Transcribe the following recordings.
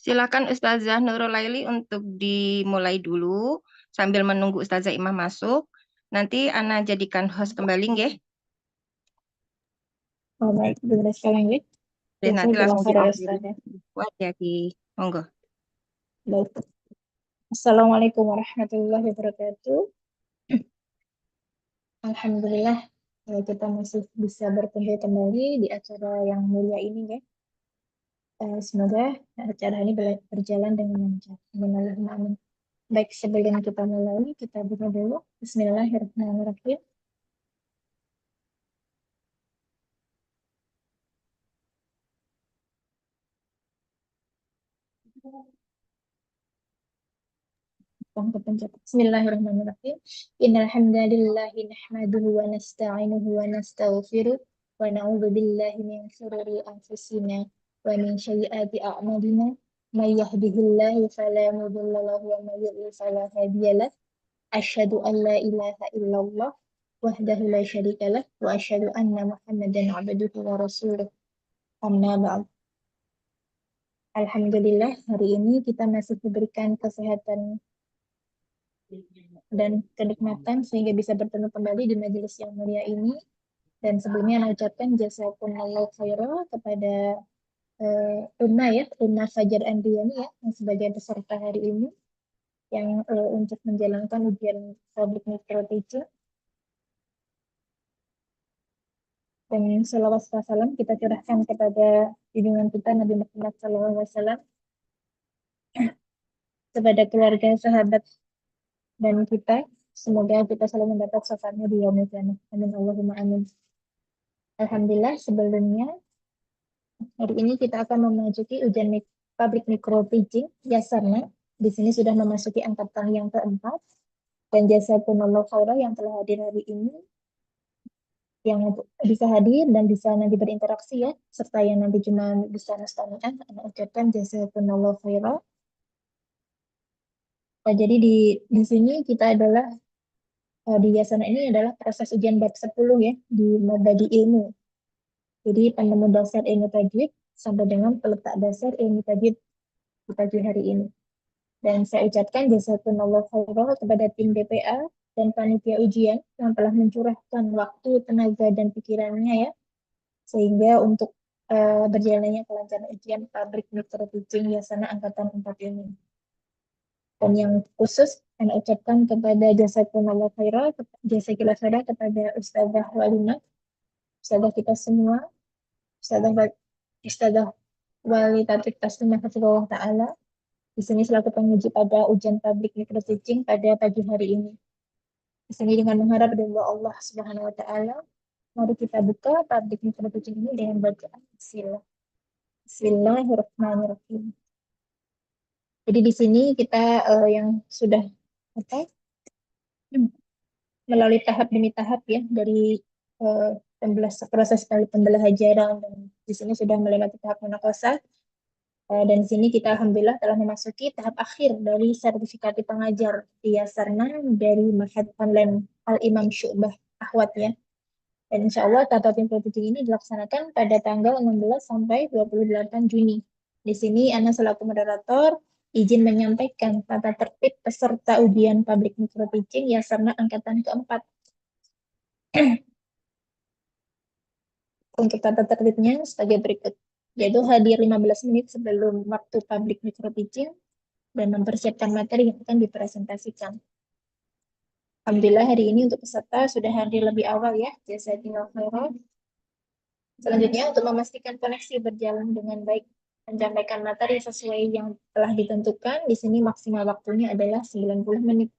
Silakan Ustazah Nurul Laili untuk dimulai dulu sambil menunggu Ustazah Imam masuk. Nanti Ana jadikan host kembali nggih. Oh, baik, boleh sekalian ya. Dan nanti langsung Jazakallah khairan, diakhiri. Ustaz, ya. Wah, jadi monggo. Baik. Assalamualaikum warahmatullahi wabarakatuh. Alhamdulillah, kita masih bisa bertemu kembali di acara yang mulia ini ya. Semoga acara ini berjalan dengan lancar. Amin. Baik, sebelum kita mulai, kita buka dulu. Bismillahirrahmanirrahim. Bismillahirrahmanirrahim. Innal hamdalillahi nahmaduhu wa nasta'inuhu wa nastaghfiruh wa na'udzu billahi min shururi anfusina wa min sayyiati a'malina. May yahdihillahu fala mudilla lahu wa may yudlil fala hadiya lahu. Asyhadu an la ilaha illallah wahdahu la syarika lah wa asyhadu anna Muhammadan 'abduhu wa rasuluh. Amma ba'd. Alhamdulillah, hari ini kita masih diberikan kesehatan dan kenikmatan sehingga bisa bertemu kembali di majelis yang mulia ini. Dan sebelumnya saya ucapkan jazakumullah khairan kepada Una ya, Una Fajar Andriani ya, yang sebagai peserta hari ini yang untuk menjalankan ujian public micro teaching. Dan salawat salam kita curahkan kepada junjungan kita Nabi Muhammad SAW, kepada keluarga, sahabat, dan kita. Semoga kita selalu mendapat syafaatnya di yaumul qiyamah. Amin Allahumma amin. Alhamdulillah, sebelumnya hari ini kita akan memasuki ujian public micro teaching Yasarna. Di sini sudah memasuki angkatan yang keempat, dan jazakumullah khairan yang telah hadir hari ini, yang bisa hadir dan bisa nanti berinteraksi ya, serta yang nanti cuma bisa mustami'an, saya ucapkan jazakumullah khairan. Jadi di sini kita adalah di Yasarna ini adalah proses ujian bab 10 ya, di Mabadi Ilmu. Jadi penemu dasar ilmu tajwid sampai dengan peletak dasar ilmu tajwid di pagi hari ini. Dan saya ucapkan jazakumullah khairan kepada tim BPA dan panitia ujian yang telah mencurahkan waktu, tenaga, dan pikirannya ya, sehingga untuk berjalannya kelancaran ujian public micro teaching Yasana Angkatan 4 ini. Dan yang khusus saya ucapkan kepada jazakumullah khairan, jazakallah khairan kepada Ustazah Walina, Ustazah kita semua, Ustazah Wali Taufik Taslimah Hafizahullah Ta'ala, di sini selaku penguji pada ujian public micro teaching pada pagi hari ini. Di sini dengan mengharap ridha Allah Subhanahu wa taala, mari kita buka public micro teaching ini dengan bacaan Bismillah. Bismillahirrahmanirrahim. Jadi di sini kita yang sudah apa? Melalui tahap demi tahap ya, dari proses pembelajaran, dan di sini sudah melewati tahap munaqashah. Dan di sini kita alhamdulillah telah memasuki tahap akhir dari sertifikasi pengajar di Yasarna dari Mahad Online Al-Imam Syu'bah Ahwat ya. Dan insya Allah tahap teaching ini dilaksanakan pada tanggal 16 sampai 28 Juni. Di sini Ana selaku moderator izin menyampaikan tata tertib peserta ujian public micro teaching Yasarna angkatan keempat. Untuk tata tertibnya sebagai berikut, yaitu hadir 15 menit sebelum waktu public micro teaching dan mempersiapkan materi yang akan dipresentasikan. Alhamdulillah hari ini untuk peserta sudah hadir lebih awal ya, jazakallahu khairan. Selanjutnya untuk memastikan koneksi berjalan dengan baik, menyampaikan materi sesuai yang telah ditentukan, di sini maksimal waktunya adalah 90 menit.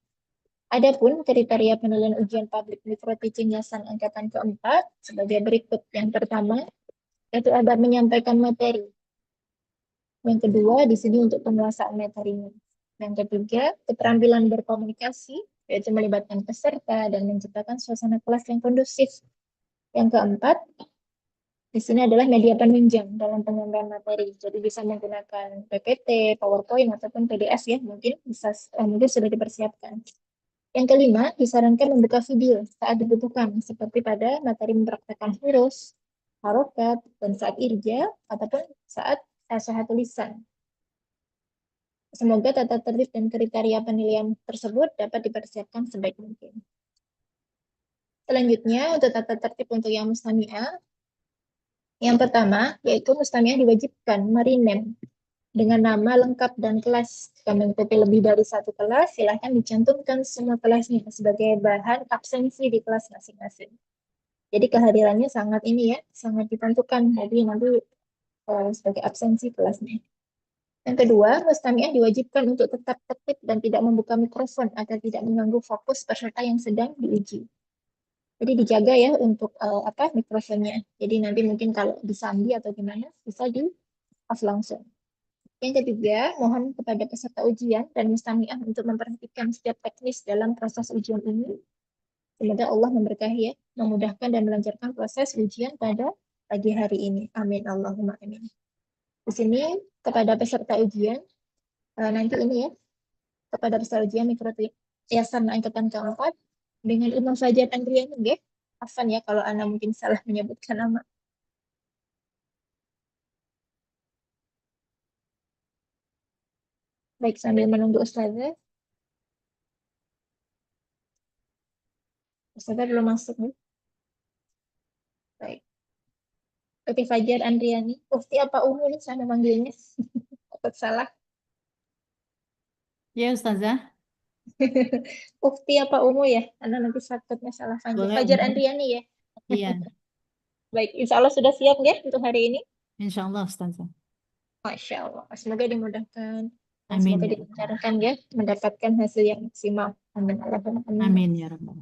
Adapun kriteria penilaian ujian public micro teaching Yasan angkatan keempat sebagai berikut. Yang pertama, yaitu ada menyampaikan materi. Yang kedua, di sini untuk penguasaan materinya. Yang ketiga, keterampilan berkomunikasi, yaitu melibatkan peserta dan menciptakan suasana kelas yang kondusif. Yang keempat, di sini adalah media penunjang dalam penyampaian materi. Jadi bisa menggunakan PPT, PowerPoint, ataupun PDF ya, mungkin sudah dipersiapkan. Yang kelima, disarankan membuka video saat dibutuhkan, seperti pada materi mempraktekkan huruf, harokat, dan saat irja, ataupun saat syarah tulisan. Semoga tata tertib dan kriteria penilaian tersebut dapat dipersiapkan sebaik mungkin. Selanjutnya, untuk tata tertib untuk yang mustami'ah, yang pertama, yaitu mustami'ah diwajibkan merename dengan nama lengkap dan kelas. Jika mengikuti lebih dari satu kelas, silahkan dicantumkan semua kelasnya sebagai bahan absensi di kelas masing-masing. Jadi kehadirannya sangat ini ya, sangat ditentukan. Jadi nanti sebagai absensi kelasnya. Yang kedua, mustami'ah diwajibkan untuk tetap tertib dan tidak membuka mikrofon agar tidak mengganggu fokus peserta yang sedang diuji. Jadi dijaga ya untuk apa mikrofonnya. Jadi nanti mungkin kalau disambi atau gimana bisa di off langsung. Yang ketiga, mohon kepada peserta ujian dan mustami'ah untuk memperhatikan setiap teknis dalam proses ujian ini. Semoga Allah memberkahi ya, memudahkan dan melancarkan proses ujian pada pagi hari ini. Amin. Allahumma amin. Di sini kepada peserta ujian, nanti ini ya, kepada peserta ujian mikro yayasan angkatan keempat dengan Imam Fajar Andriani ya. Afan ya kalau Anda mungkin salah menyebutkan nama. Baik, sambil menunggu Ustazah. Ustazah belum masuk nih. Baik. Oke, Fajar Andriani. Ufti apa Umu nih saya memanggilnya? Takut salah. Ya, Ustazah. Ufti apa Umu ya? Karena nanti takutnya salah panggil. Boleh, Fajar Umi. Andriani ya? Iya, Baik, insya Allah sudah siap ya untuk hari ini. insya Allah, Ustazah. Masya Allah. Semoga dimudahkan. Dan Amin semoga ya Rabbal. dilancarkan ya. Mendapatkan hasil yang maksimal. Amin. Allahumma amin. Amin ya Rabbal.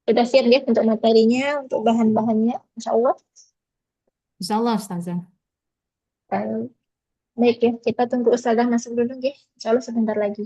Sudah siap ya untuk materinya, untuk bahan-bahannya. Insya Allah. Insya Allah, Ustazah. Baik ya, kita tunggu Ustazah masuk dulu ya. Insya Allah sebentar lagi.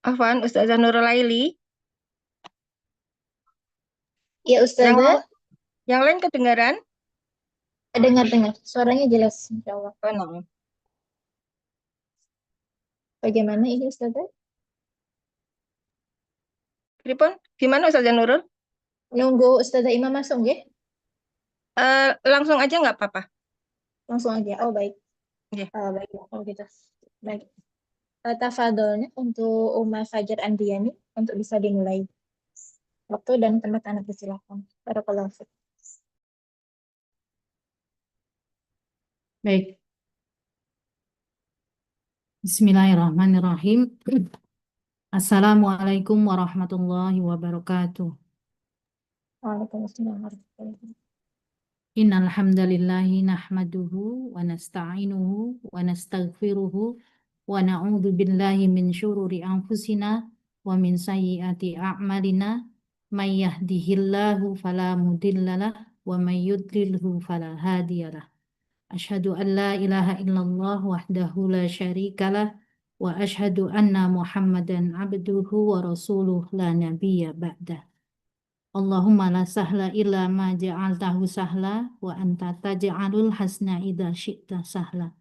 Afwan, Ustazah Nurulaili. Ya Yang Ustazah, yang lain kedengaran? dengar-dengar. Suaranya jelas, Insya Allah. Oh, no. Bagaimana ini Ustazah? Pripun? Gimana Ustazah Nurul? Nunggu Ustazah Ima masuk nggih? Langsung aja nggak apa-apa. Langsung aja. Oh, baik. Nggih. Baik, kalau gitu. Baik. Tafadolnya untuk Uma Fajar Andriani untuk bisa dimulai. Waktu dan tempat anak disilakan. Barakallahu fiik. Baik. Bismillahirrahmanirrahim. Assalamualaikum warahmatullahi wabarakatuh. Waalaikumsalam warahmatullahi wabarakatuh. Innal hamdalillahi nahmaduhu wa nasta'inuhu wa nastaghfiruhu wa na'udzu billahi min syururi anfusina wa min sayyiati a'malina may yahdihillahu fala mudhillalah wa may yudlilhu fala hadiyalah. Asyhadu an la ilaha illallah wahdahu la syarikalah wa asyhadu anna Muhammadan abduhu wa rasuluh la nabiyya ba'dah. Allahumma la sahla illa ma ja'altahu sahla wa anta taj'alul hasna idza syi'ta sahla.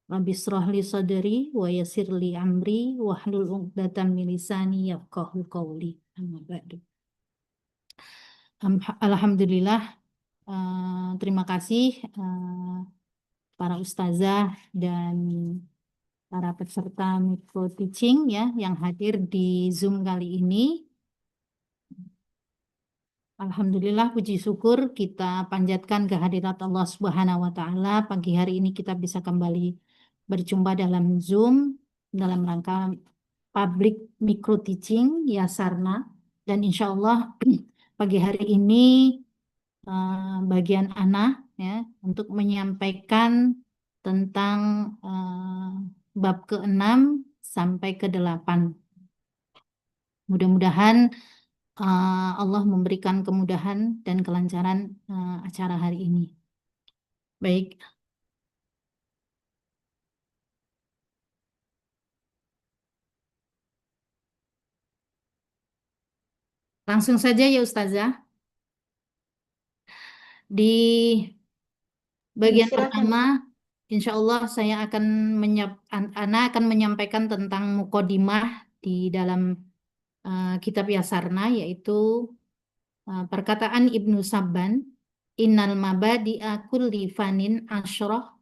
Rabbi israh li sadri wa yassir li amri wahlul 'uqdatam min lisani yafqahu qawli. Amma ba'du. Alhamdulillah, terima kasih para ustazah dan para peserta micro teaching ya yang hadir di Zoom kali ini. Alhamdulillah, puji syukur kita panjatkan kehadirat Allah Subhanahu wa Ta'ala. Pagi hari ini kita bisa kembali berjumpa dalam Zoom dalam rangka public micro teaching ya Sarna. Dan insya Allah pagi hari ini bagian Ana ya untuk menyampaikan tentang bab ke-6 sampai ke-8. Mudah-mudahan Allah memberikan kemudahan dan kelancaran acara hari ini. Baik. Langsung saja ya Ustazah. Di bagian Silakan. pertama, insya Allah saya akan Ana akan menyampaikan tentang mukodimah di dalam kitab Yasarna, yaitu perkataan Ibnu Sabban, innal mabadi'a kulli fanin asyrah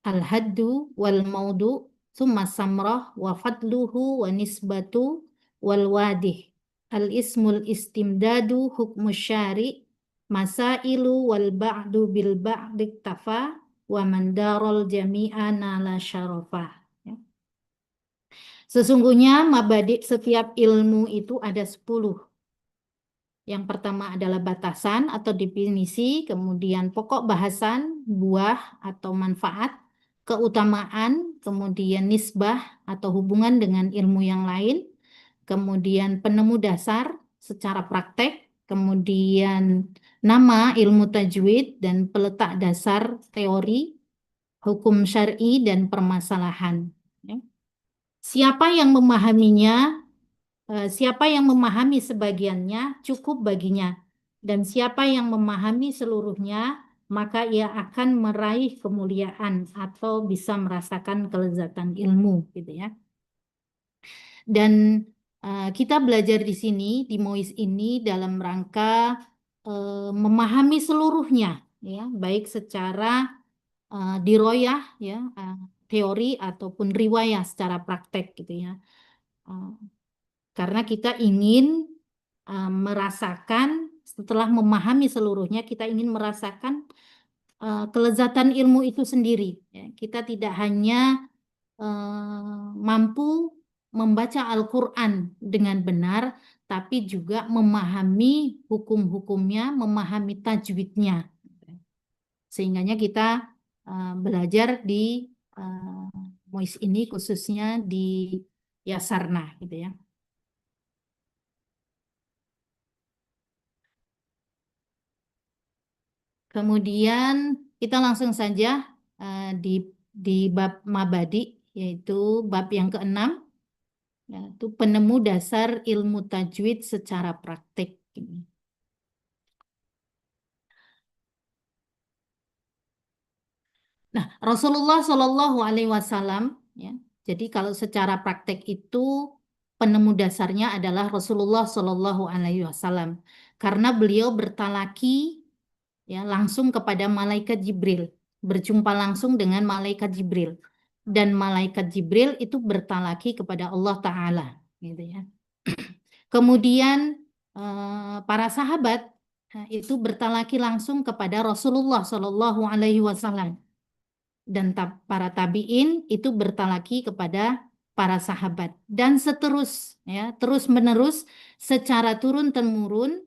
al-haddu wal maudu thumma samrah wa fadluhu wa nisbatu wal wadih al-ismul istimdadu hukmu syari masailu wal ba'du bil ba'di iktafa wa mandarul jami'a nala syarafah. Ya. Sesungguhnya mabadi setiap ilmu itu ada 10. Yang pertama adalah batasan atau definisi, kemudian pokok bahasan, buah atau manfaat, keutamaan, kemudian nisbah atau hubungan dengan ilmu yang lain, kemudian penemu dasar secara praktek, kemudian nama ilmu tajwid dan peletak dasar teori, hukum syar'i dan permasalahan. Ya. Siapa yang memahaminya? Siapa yang memahami sebagiannya cukup baginya, dan siapa yang memahami seluruhnya maka ia akan meraih kemuliaan atau bisa merasakan kelezatan ilmu, gitu ya. Dan kita belajar di sini di MOIS ini dalam rangka memahami seluruhnya, ya, baik secara diroyah, ya, teori ataupun riwayah secara praktek, gitu ya. Karena kita ingin merasakan, setelah memahami seluruhnya, kita ingin merasakan kelezatan ilmu itu sendiri. Ya. Kita tidak hanya mampu membaca Al-Quran dengan benar, tapi juga memahami hukum-hukumnya, memahami tajwidnya. Sehingganya kita belajar di MOIS ini khususnya di Yasarna, gitu ya. Kemudian kita langsung saja di bab mabadi, yaitu bab yang ke-6, yaitu penemu dasar ilmu tajwid secara praktik. Nah, Rasulullah Shallallahu Alaihi Wasallam, ya, jadi kalau secara praktek itu penemu dasarnya adalah Rasulullah Shallallahu Alaihi Wasallam, karena beliau bertalaki ya langsung kepada malaikat Jibril, berjumpa langsung dengan malaikat Jibril, dan malaikat Jibril itu bertalaki kepada Allah Ta'ala, gitu ya. Kemudian para sahabat itu bertalaki langsung kepada Rasulullah Shallallahu Alaihi Wasallam, dan para tabiin itu bertalaki kepada para sahabat, dan terus menerus secara turun temurun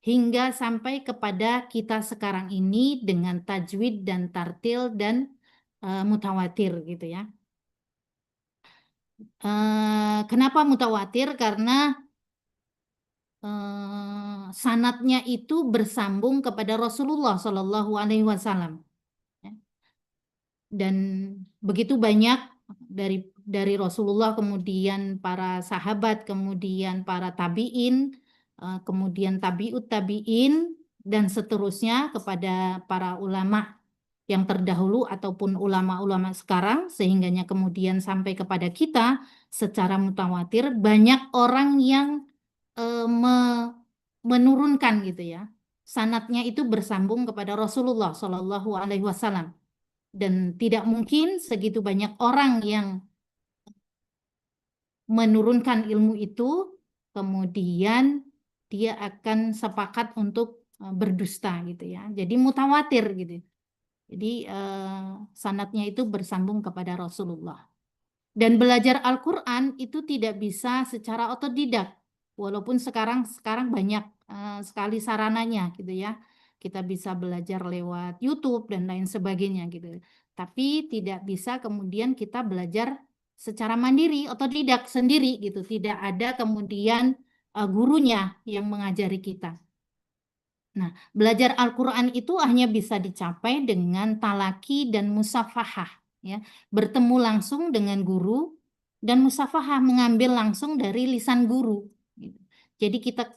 hingga sampai kepada kita sekarang ini dengan tajwid dan tartil dan mutawatir, gitu ya. Kenapa mutawatir? Karena sanadnya itu bersambung kepada Rasulullah Shallallahu Alaihi Wasallam, dan begitu banyak dari Rasulullah, kemudian para sahabat, kemudian para tabiin, kemudian tabiut tabiin, dan seterusnya kepada para ulama yang terdahulu ataupun ulama-ulama sekarang, sehingganya kemudian sampai kepada kita secara mutawatir. Banyak orang yang menurunkan, gitu ya, sanadnya itu bersambung kepada Rasulullah Shallallahu Alaihi Wasallam, dan tidak mungkin segitu banyak orang yang menurunkan ilmu itu kemudian dia akan sepakat untuk berdusta, gitu ya. Jadi mutawatir, gitu. Jadi sanadnya itu bersambung kepada Rasulullah. Dan belajar Al-Quran itu tidak bisa secara otodidak, walaupun sekarang banyak sekali sarananya, gitu ya. Kita bisa belajar lewat YouTube dan lain sebagainya, gitu. Tapi tidak bisa kemudian kita belajar secara mandiri, otodidak sendiri, gitu. Tidak ada kemudian gurunya yang mengajari kita. Nah, belajar Al-Quran itu hanya bisa dicapai dengan talaki dan musafahah, ya. Bertemu langsung dengan guru, dan musafahah mengambil langsung dari lisan guru, gitu. Jadi kita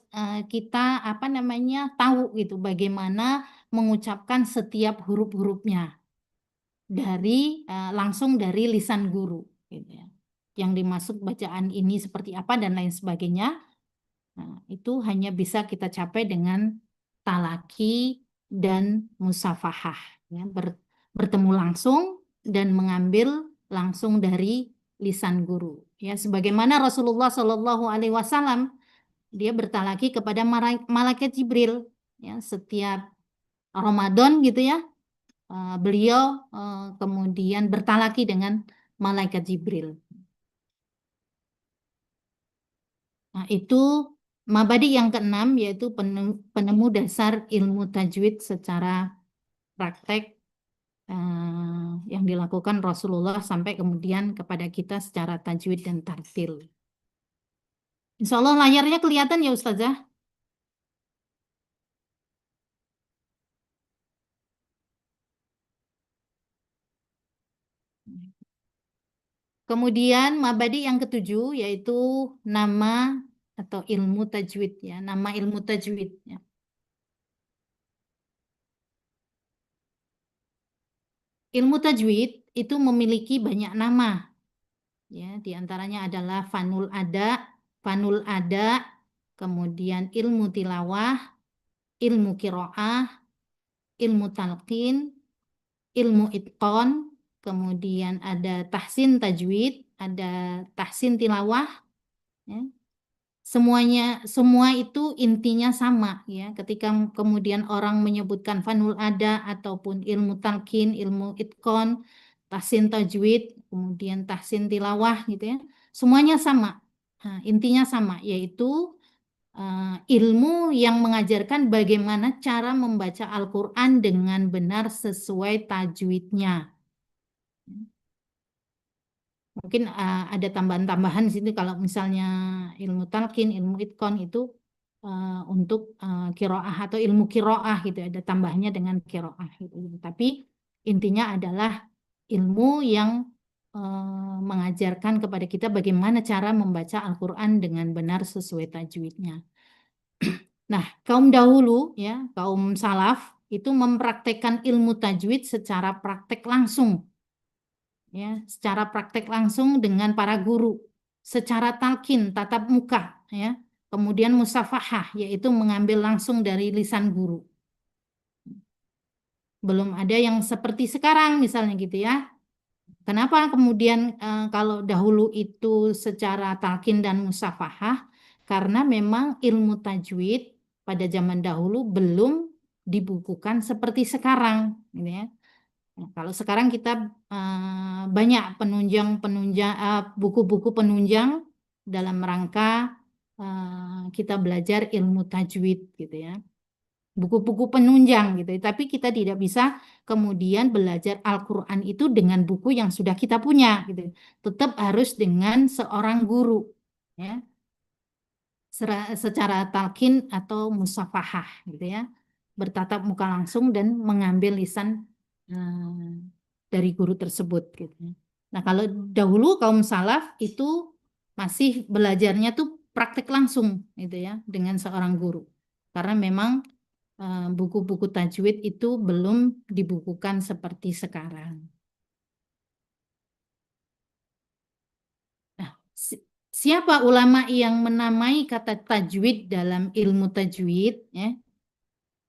tahu, gitu, bagaimana mengucapkan setiap huruf-hurufnya langsung dari lisan guru, gitu ya. Yang dimaksud bacaan ini seperti apa dan lain sebagainya. Nah, itu hanya bisa kita capai dengan talaki dan musafahah, ya, bertemu langsung dan mengambil langsung dari lisan guru, ya. Sebagaimana Rasulullah Shallallahu Alaihi Wasallam, dia bertalaki kepada malaikat Jibril, ya, setiap Ramadan, gitu ya. Beliau kemudian bertalaki dengan malaikat Jibril. Nah, itu mabadi yang keenam, yaitu penemu dasar ilmu tajwid secara praktek yang dilakukan Rasulullah sampai kemudian kepada kita secara tajwid dan tartil. Insya Allah layarnya kelihatan ya Ustazah? Kemudian mabadi yang ketujuh yaitu nama atau ilmu tajwid, ya, nama ilmu tajwid, ya. Ilmu tajwid itu memiliki banyak nama, ya, diantaranya adalah fanul ada, kemudian ilmu tilawah, ilmu kiroah, ilmu talqin, ilmu itqon, kemudian ada tahsin tajwid, ada tahsin tilawah, ya. Semua itu intinya sama, ya. Ketika kemudian orang menyebutkan fanul ada ataupun ilmu talqin, ilmu itqon, tahsin tajwid, kemudian tahsin tilawah, gitu ya. Semuanya sama. Nah, intinya sama, yaitu ilmu yang mengajarkan bagaimana cara membaca Al-Quran dengan benar sesuai tajwidnya. Mungkin ada tambahan-tambahan di sini kalau misalnya ilmu talqin, ilmu itqon itu untuk kiroah atau ilmu kiroah, gitu, ada tambahnya dengan kiroah, gitu. Tapi intinya adalah ilmu yang mengajarkan kepada kita bagaimana cara membaca Al-Quran dengan benar sesuai tajwidnya. Nah, kaum dahulu, ya, kaum salaf itu mempraktekkan ilmu tajwid secara praktek langsung, ya, secara praktek langsung dengan para guru. secara talqin, tatap muka, ya. Kemudian musafahah, yaitu mengambil langsung dari lisan guru. Belum ada yang seperti sekarang misalnya gitu ya. Kenapa kemudian kalau dahulu itu secara talqin dan musafahah? Karena memang ilmu tajwid pada zaman dahulu belum dibukukan seperti sekarang, gitu ya. Nah, kalau sekarang kita banyak buku-buku penunjang dalam rangka kita belajar ilmu tajwid, gitu ya. Buku-buku penunjang gitu. Tapi kita tidak bisa kemudian belajar Al-Quran itu dengan buku yang sudah kita punya gitu. Tetap harus dengan seorang guru, ya, secara talqin atau musafahah gitu ya. Bertatap muka langsung dan mengambil lisan dari guru tersebut gitu. Nah, kalau dahulu kaum salaf itu masih belajarnya tuh praktek langsung gitu ya dengan seorang guru. Karena memang buku-buku tajwid itu belum dibukukan seperti sekarang. Nah, siapa ulama yang menamai kata tajwid dalam ilmu tajwid? Ya?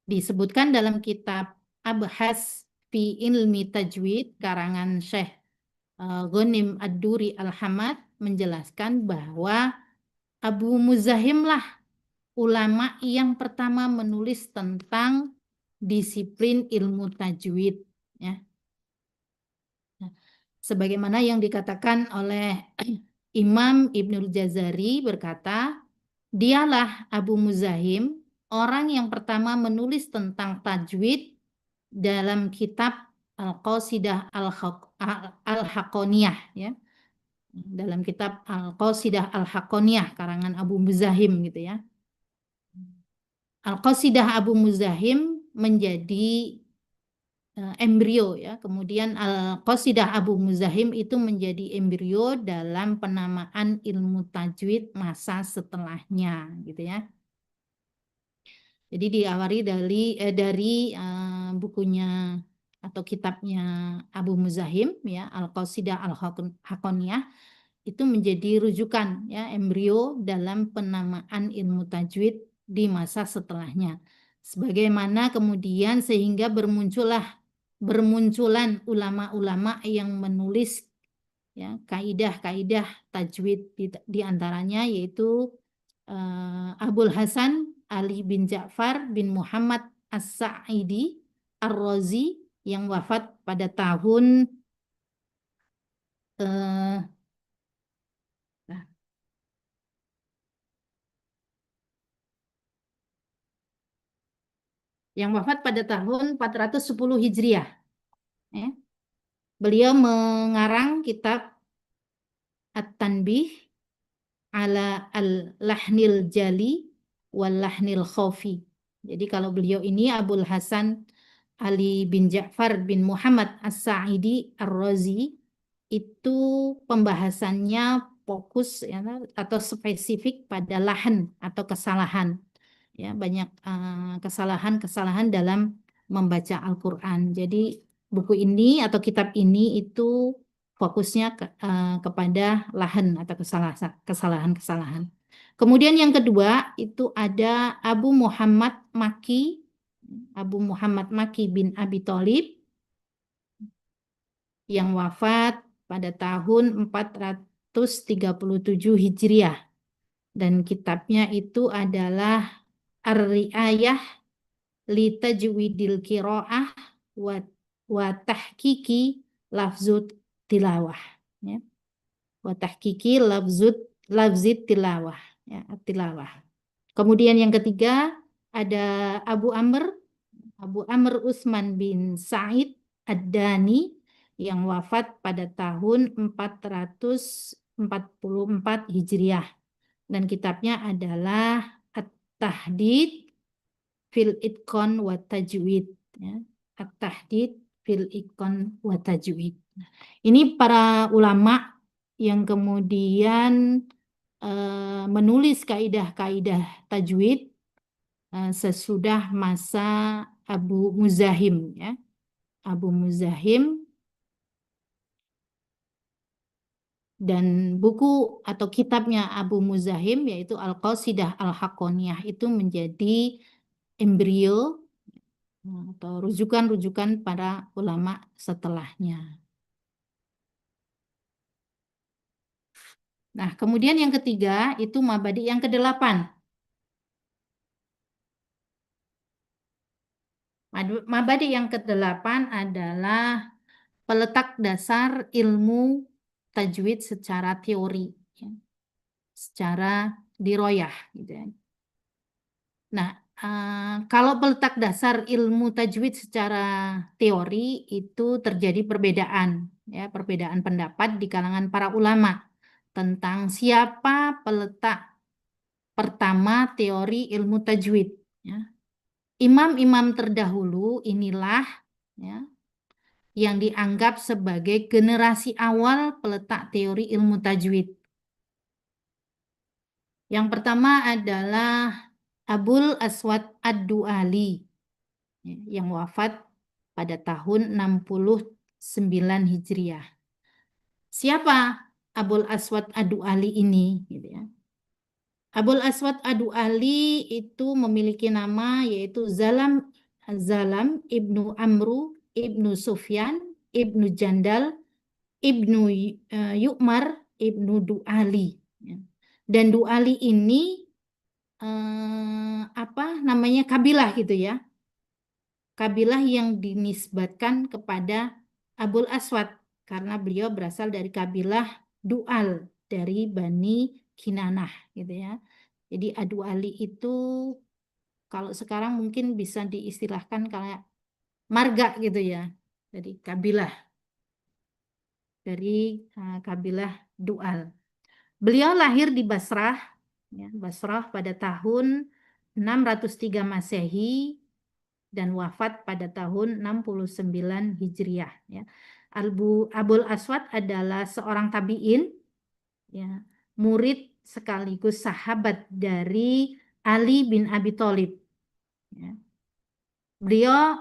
Disebutkan dalam kitab Abhas fi Ilmi Tajwid karangan Syekh Ghanim Ad-Duri Al-Hamad menjelaskan bahwa Abu Muzahim lah ulama yang pertama menulis tentang disiplin ilmu tajwid, ya. Nah, sebagaimana yang dikatakan oleh Imam Ibnul Jazari berkata, dialah Abu Muzahim orang yang pertama menulis tentang tajwid dalam kitab Al-Qasidah Al-Haqqaniyah, ya. Dalam kitab Al-Qasidah Al-Haqqaniyah karangan Abu Muzahim gitu ya. Al-Qasidah Abu Muzahim menjadi embrio ya. Kemudian Al-Qasidah Abu Muzahim itu menjadi embrio dalam penamaan ilmu tajwid masa setelahnya gitu ya. Jadi diawali dari bukunya atau kitabnya Abu Muzahim ya, Al-Qasidah Al-Haqqaniyah itu menjadi rujukan ya, embrio dalam penamaan ilmu tajwid di masa setelahnya. Sebagaimana kemudian sehingga bermunculan ulama-ulama yang menulis ya kaidah-kaidah tajwid di antaranya yaitu Abul Hasan Ali bin Ja'far bin Muhammad As-Sa'idi Ar-Razi yang wafat pada tahun yang wafat pada tahun 410 Hijriah. Ya. Beliau mengarang kitab At-Tanbih ala al-lahnil jali wal lahnil khafi. Jadi kalau beliau ini Abul Hasan Ali bin Ja'far bin Muhammad As-Sa'idi Ar-Razi itu pembahasannya fokus ya, atau spesifik pada lahan atau kesalahan. Ya, banyak kesalahan-kesalahan dalam membaca Al-Quran. Jadi buku ini atau kitab ini itu fokusnya kepada lahan atau kesalahan-kesalahan. Kemudian yang kedua itu ada Abu Muhammad Maki bin Abi Thalib yang wafat pada tahun 437 Hijriah. Dan kitabnya itu adalah Ar-Ri'ayah li tajwidil qiraah wa tahqiqi lafzut tilawah ya. Wa tahqiqi lafzit tilawah ya, tilawah. Kemudian yang ketiga ada Abu Amr Utsman bin Sa'id Ad-Dani yang wafat pada tahun 444 Hijriah dan kitabnya adalah At-Tahdid fil Itqan wa Tajwid ya. At-Tahdid fil Itqan wa Tajwid. Ini para ulama yang kemudian menulis kaidah-kaidah tajwid sesudah masa Abu Muzahim ya. Abu Muzahim Dan buku atau kitabnya Abu Muzahim yaitu Al-Qasidah Al-Haqqaniyah itu menjadi embrio atau rujukan-rujukan para ulama setelahnya. Nah, kemudian yang ketiga itu mabadi yang ke-8. Mabadi yang ke-8 adalah peletak dasar ilmu tajwid secara teori, ya, secara diroyah, gitu ya. Nah, kalau peletak dasar ilmu tajwid secara teori itu terjadi perbedaan, ya, perbedaan pendapat di kalangan para ulama tentang siapa peletak pertama teori ilmu tajwid. Ya. Imam-imam terdahulu inilah, ya, yang dianggap sebagai generasi awal peletak teori ilmu tajwid. Yang pertama adalah Abul Aswad Ad-Du'ali, yang wafat pada tahun 69 Hijriah. Siapa Abul Aswad Ad-Du'ali ini? Gitu ya. Abul Aswad Ad-Du'ali itu memiliki nama yaitu Zalam ibnu Amru ibnu Sufyan ibnu Jandal ibnu Yu'mar ibnu Du'ali. Ya. Dan Du'ali ini apa namanya, kabilah gitu ya. Kabilah yang dinisbatkan kepada Abul Aswad karena beliau berasal dari kabilah Du'al dari Bani Kinanah gitu ya. Jadi Adu Ali itu kalau sekarang mungkin bisa diistilahkan kayak marga gitu ya. Jadi kabilah dari kabilah Du'al. Beliau lahir di Basrah, ya, Basrah pada tahun 603 Masehi dan wafat pada tahun 69 Hijriah. Ya. Abul Aswad adalah seorang tabi'in, ya, murid sekaligus sahabat dari Ali bin Abi Thalib. Ya. Beliau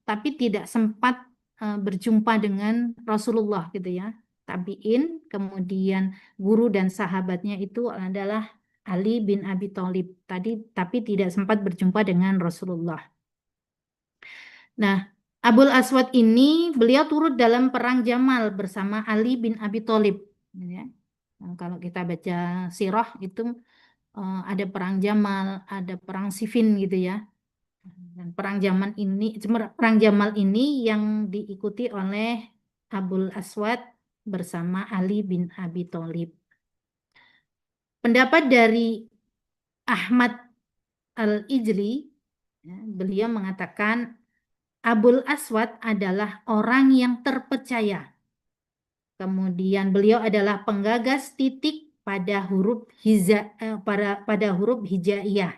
tapi tidak sempat berjumpa dengan Rasulullah gitu ya. Tabi'in, kemudian guru dan sahabatnya itu adalah Ali bin Abi Thalib. Tapi tidak sempat berjumpa dengan Rasulullah. Nah, Abul Aswad ini beliau turut dalam perang Jamal bersama Ali bin Abi Thalib. Ya. Nah, kalau kita baca sirah itu ada perang Jamal, ada perang Siffin gitu ya. Dan perang Jamal ini yang diikuti oleh Abul Aswad bersama Ali bin Abi Thalib. Pendapat dari Ahmad Al-Ijli, ya, beliau mengatakan Abul Aswad adalah orang yang terpercaya. Kemudian beliau adalah penggagas titik pada huruf hijaiyah.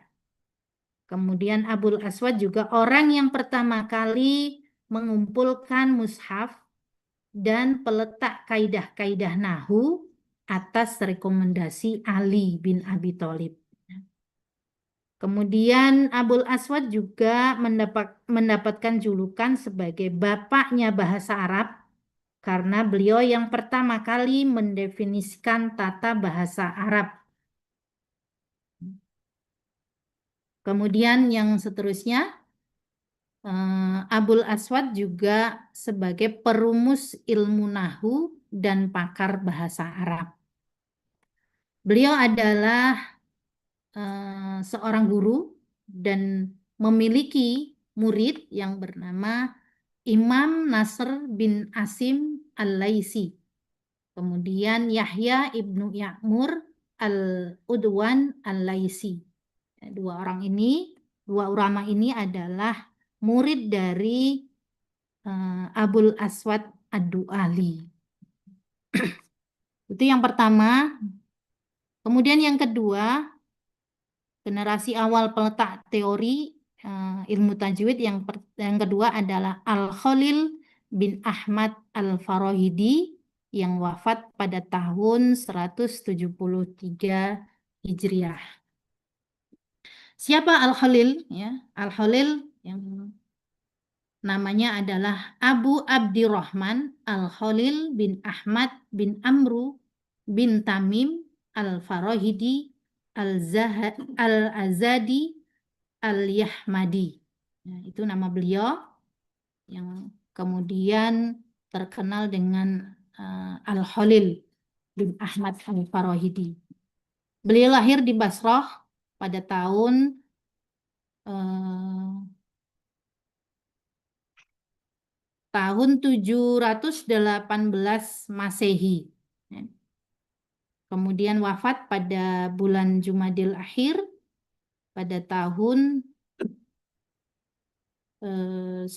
Kemudian Abul Aswad juga orang yang pertama kali mengumpulkan mushaf dan peletak kaidah-kaidah nahu atas rekomendasi Ali bin Abi Thalib. Kemudian Abul Aswad juga mendapatkan julukan sebagai bapaknya bahasa Arab karena beliau yang pertama kali mendefinisikan tata bahasa Arab. Kemudian yang seterusnya, Abul Aswad juga sebagai perumus ilmu nahu dan pakar bahasa Arab. Beliau adalah seorang guru dan memiliki murid yang bernama Imam Nasr bin Asim Al-Laisi. Kemudian Yahya ibnu Ya'mur Al-Udwan Al-Laisi. Dua ulama ini adalah murid dari Abul Aswad Ad-Du'ali. Itu yang pertama. Kemudian yang kedua, generasi awal peletak teori ilmu tajwid yang kedua adalah Al-Khalil bin Ahmad Al-Farahidi yang wafat pada tahun 173 Hijriah. Siapa Al-Khalil? Ya, Al-Khalil yang namanya adalah Abu Abdirrahman Al-Khalil bin Ahmad bin Amru bin Tamim Al-Farahidi Al-Azadi Al-Yahmadi. Nah, itu nama beliau yang kemudian terkenal dengan Al-Khalil bin Ahmad Al-Farahidi. Beliau lahir di Basrah pada tahun tahun 718 Masehi. Kemudian wafat pada bulan Jumadil Akhir pada tahun 173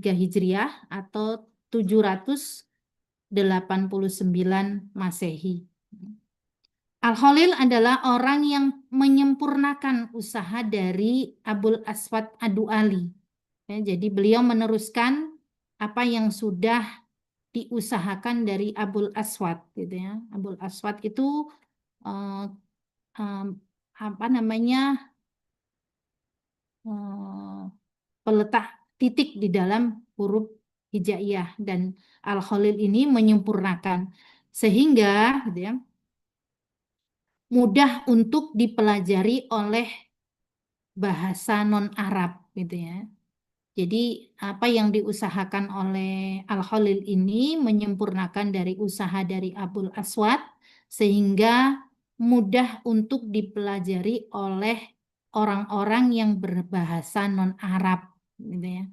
Hijriah atau 789 Masehi. Al-Khalil adalah orang yang menyempurnakan usaha dari Abul Aswad Ad-Du'ali. Ya, jadi beliau meneruskan apa yang sudah diusahakan dari Abul Aswad, gitu ya. Abul Aswad itu apa namanya, peletak titik di dalam huruf hijaiyah, dan Al-Khalil ini menyempurnakan sehingga, gitu ya, mudah untuk dipelajari oleh bahasa non-Arab, gitu ya. Jadi apa yang diusahakan oleh Al-Khalil ini menyempurnakan dari usaha dari Abul Aswad sehingga mudah untuk dipelajari oleh orang-orang yang berbahasa non-Arab, gitu ya.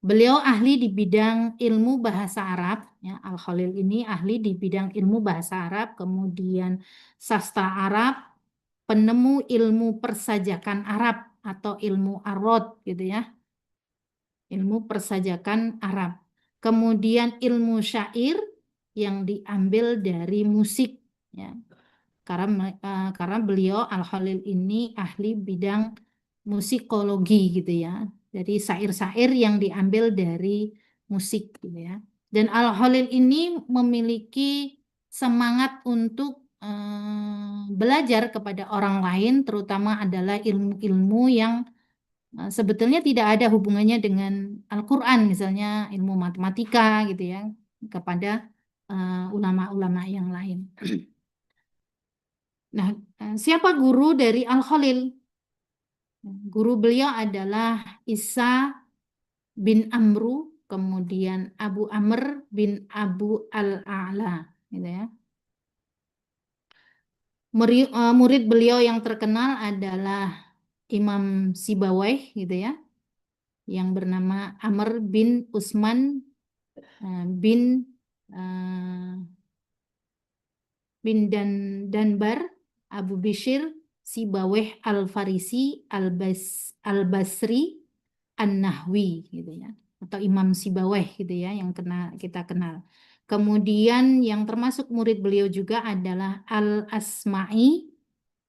Beliau ahli di bidang ilmu bahasa Arab, ya. Al-Khalil ini ahli di bidang ilmu bahasa Arab, kemudian sastra Arab, penemu ilmu persajakan Arab atau ilmu arod, gitu ya. Ilmu persajakan Arab. Kemudian ilmu syair yang diambil dari musik, ya. Karena beliau Al-Khalil ini ahli bidang musikologi, gitu ya. Jadi syair-syair yang diambil dari musik, gitu ya. Dan Al-Khalil ini memiliki semangat untuk belajar kepada orang lain, terutama adalah ilmu-ilmu yang sebetulnya tidak ada hubungannya dengan Al-Quran, misalnya ilmu matematika, gitu ya, kepada ulama-ulama yang lain. Nah, siapa guru dari Al-Khalil? Guru beliau adalah Isa bin Amru, kemudian Abu Amr bin Abu Al-A'la, gitu ya. Murid beliau yang terkenal adalah Imam Sibawayh, gitu ya, yang bernama Amr bin Utsman bin Danbar Abu Bishr Sibawayh Al-Farisi Al-Basri An-Nahwi, gitu ya, atau Imam Sibawayh, gitu ya, yang kita kenal. Kemudian yang termasuk murid beliau juga adalah Al-Asma'i,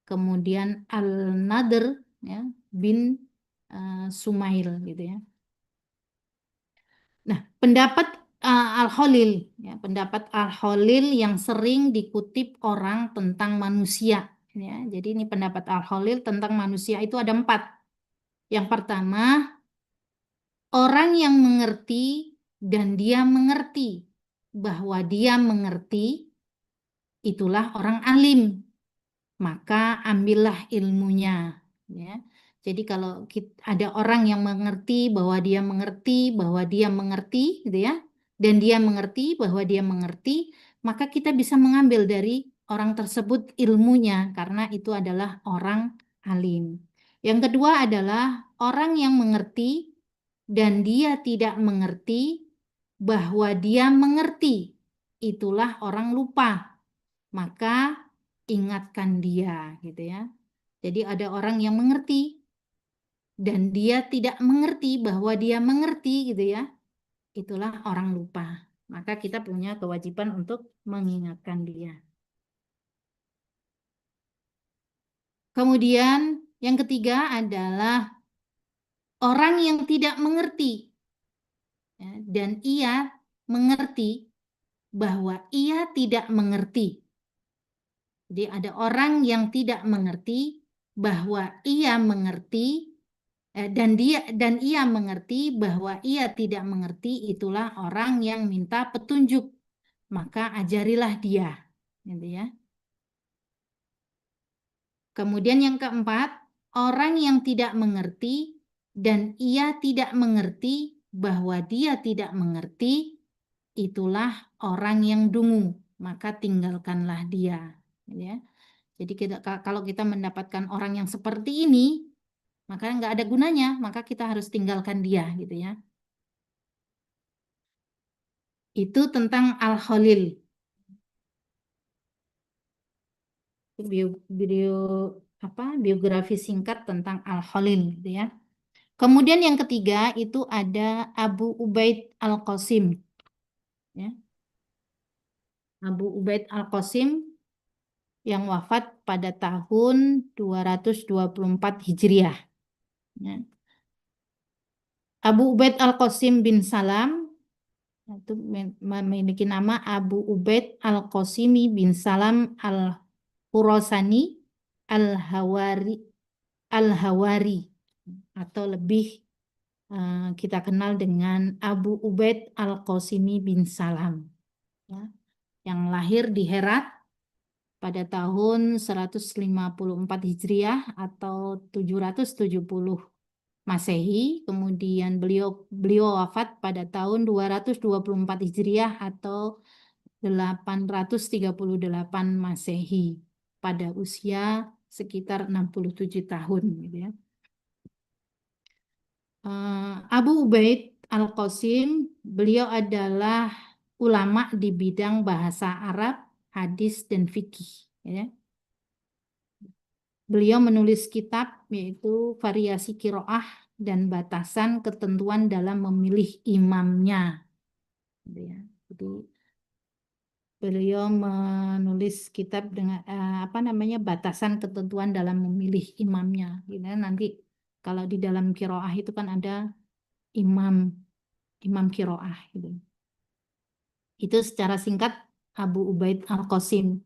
kemudian Al-Nadr, ya, bin Sumail, gitu ya. Nah, pendapat Al-Khalil, ya, pendapat Al-Khalil yang sering dikutip orang tentang manusia, ya. Jadi ini pendapat Al-Khalil tentang manusia itu ada 4. Yang pertama, orang yang mengerti dan dia mengerti bahwa dia mengerti, itulah orang alim. Maka ambillah ilmunya, ya. Jadi kalau ada orang yang mengerti bahwa dia mengerti, gitu ya, dan dia mengerti bahwa dia mengerti, maka kita bisa mengambil dari orang tersebut ilmunya karena itu adalah orang alim. Yang kedua adalah orang yang mengerti dan dia tidak mengerti bahwa dia mengerti, itulah orang lupa. Maka ingatkan dia, gitu ya. Jadi ada orang yang mengerti dan dia tidak mengerti bahwa dia mengerti, gitu ya. Itulah orang lupa. Maka kita punya kewajiban untuk mengingatkan dia. Kemudian yang ketiga adalah orang yang tidak mengerti, ya, dan ia mengerti bahwa ia tidak mengerti. Jadi ada orang yang tidak mengerti bahwa ia mengerti Dan ia mengerti bahwa ia tidak mengerti, itulah orang yang minta petunjuk, maka ajarilah dia, gitu ya. Kemudian yang keempat, orang yang tidak mengerti dan ia tidak mengerti bahwa dia tidak mengerti, itulah orang yang dungu, maka tinggalkanlah dia, gitu ya. Jadi kalau kita mendapatkan orang yang seperti ini, maka nggak ada gunanya, maka kita harus tinggalkan dia, gitu ya. Itu tentang Al-Khalil. Biografi singkat tentang Al-Khalil, gitu ya. Kemudian yang ketiga itu ada Abu Ubaid Al-Qasim, ya. Abu Ubaid Al-Qasim yang wafat pada tahun 224 Hijriah, ya. Abu Ubaid Al-Qasim bin Salam itu memiliki nama Abu Ubaid Al-Qasimi bin Salam Al-Khurasani Al-Hawari atau lebih kita kenal dengan Abu Ubaid Al-Qasimi bin Salam, ya, yang lahir di Herat pada tahun 154 Hijriah atau 770 Masehi. Kemudian beliau wafat pada tahun 224 Hijriah atau 838 Masehi pada usia sekitar 67 tahun, gitu ya. Abu Ubaid Al-Qasim, beliau adalah ulama di bidang bahasa Arab, hadis, dan fikih, ya. Beliau menulis kitab yaitu variasi kiroah dan batasan ketentuan dalam memilih imamnya, gitu ya. Jadi beliau menulis kitab dengan batasan ketentuan dalam memilih imamnya. Gitu. Nanti kalau di dalam kiroah itu kan ada imam kiroah. Gitu. Itu secara singkat Abu Ubaid Al-Qasim.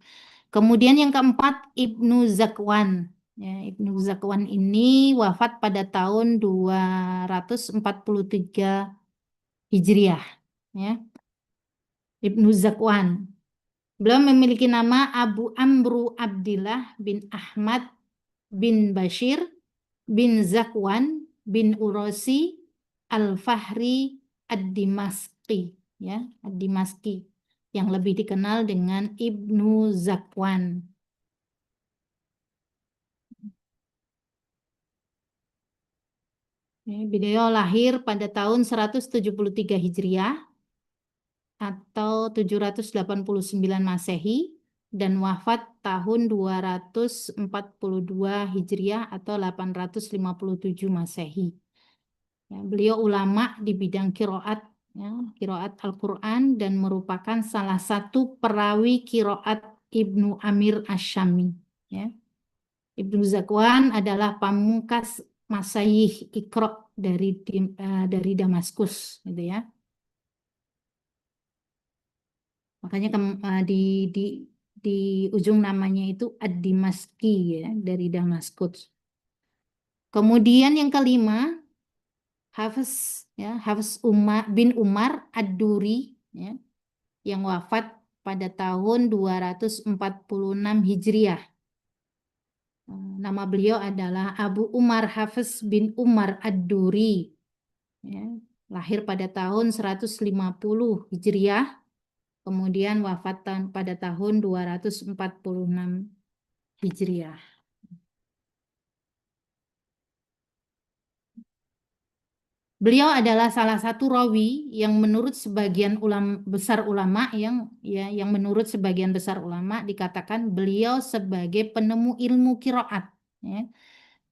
Kemudian yang keempat Ibnu Zakwan. Ya, Ibnu Zakwan ini wafat pada tahun 243 Hijriah. Ya. Ibnu Zakwan. Beliau memiliki nama Abu Amru Abdillah bin Ahmad bin Bashir bin Zakwan bin Urosi Al-Fahri Ad-Dimaski, ya, Ad-Dimaski, yang lebih dikenal dengan Ibnu Zakwan. Beliau lahir pada tahun 173 Hijriah atau 789 Masehi dan wafat tahun 242 Hijriah atau 857 Masehi. Ya, beliau ulama di bidang kiroat, ya, kiroat Al-Quran dan merupakan salah satu perawi kiroat Ibnu Amir Asyami. Ya. Ibnu Zakwan adalah pamungkas Masyayikh Iqra dari Damaskus, gitu ya. Makanya di ujung namanya itu Ad-Dimaski, ya, dari Damaskus. Kemudian yang kelima Hafiz, ya, Hafiz bin Umar Ad-Duri, ya, yang wafat pada tahun 246 Hijriah. Nama beliau adalah Abu Umar Hafiz bin Umar Ad-Duri, ya, lahir pada tahun 150 Hijriah, kemudian wafat pada tahun 246 Hijriah. Beliau adalah salah satu rawi yang menurut sebagian besar ulama yang menurut sebagian besar ulama dikatakan beliau sebagai penemu ilmu qiraat, ya.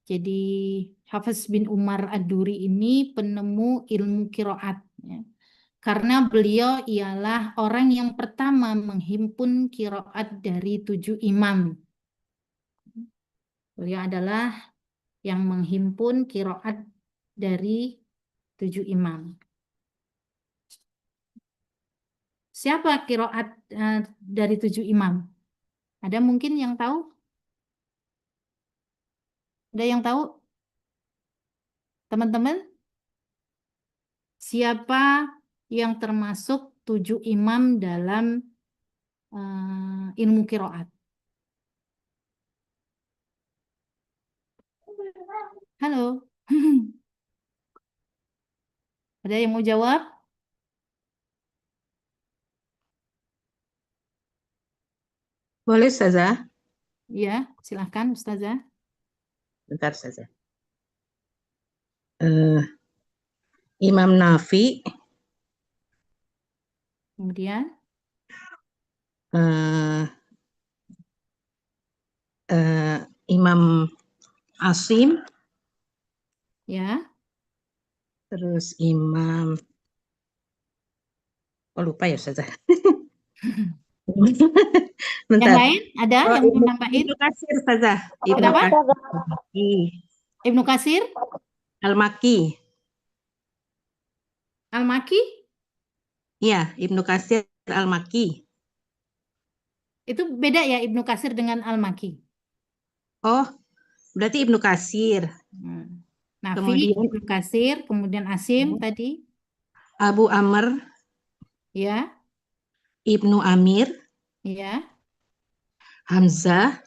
Jadi Hafiz bin Umar Ad-Duri ini penemu ilmu qiraat, ya. Karena beliau ialah orang yang pertama menghimpun qiraat dari 7 imam. Beliau adalah yang menghimpun qiraat dari 7 imam. Siapa qiraat dari 7 imam? Ada mungkin yang tahu? Ada yang tahu? Teman-teman, siapa yang termasuk 7 imam dalam ilmu qiraat? Halo. Ada yang mau jawab? Boleh Ustazah? Ya, silahkan Ustazah. Bentar saja. Imam Nafi, Kemudian, eh, Imam Asim, ya. terus lupa ya Ustazah. Yang Bentar. lain ada Oh, yang mau nambahin? Ibnu Katsir Ustazah. Ibnu Kenapa? Katsir Al-Makki. Ibnu Katsir, Al-Makki. Al-Maki, Iya, Ibnu Katsir Al-Makki. itu beda ya Ibnu Katsir dengan Al-Maki. Oh, berarti Ibnu Katsir. Nafi, Kemudian Ibnu Katsir, kemudian Asim tadi, Abu Amr, ya, Ibnu Amir, ya, Hamzah,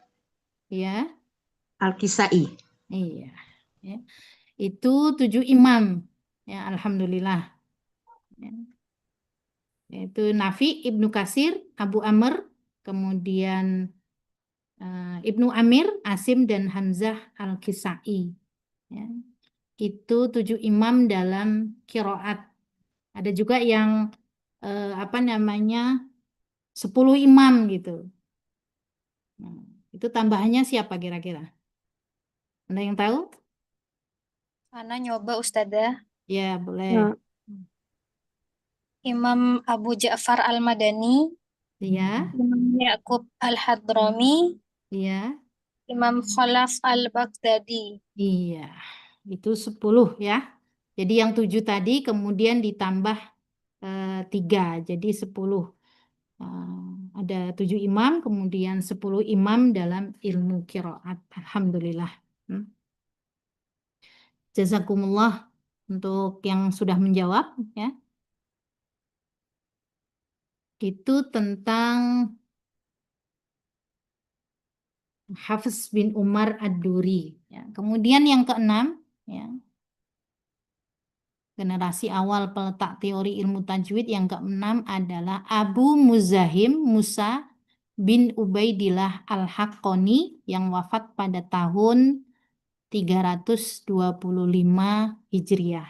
ya, Al-Kisai. iya. Ya. Itu 7 imam, ya, alhamdulillah. Ya. Yaitu Nafi, Ibnu Katsir, Abu Amr, kemudian Ibnu Amir, Asim, dan Hamzah Al-Kisai. Ya. Itu 7 imam dalam kiroat. Ada juga yang apa namanya 10 imam gitu. Nah, itu tambahannya siapa kira-kira? Ada yang tahu? Ana nyoba Ustadzah. Ya, boleh. Imam Abu Ja'far Al-Madani, Iya, Imam Ya'qub Al-Hadrami, iya, Imam Khalaf Al-Baghdadi. iya. Itu 10 ya. Jadi yang 7 tadi kemudian ditambah 3, jadi 10. Ada 7 imam, kemudian 10 imam dalam ilmu kiroat. Alhamdulillah. Jazakumullah untuk yang sudah menjawab ya. Itu tentang Hafiz bin Umar Ad-Duri. Ya. Kemudian yang keenam, ya, generasi awal peletak teori ilmu tajwid yang keenam adalah Abu Muzahim Musa bin Ubaidillah Al-Haqqani yang wafat pada tahun 325 Hijriah.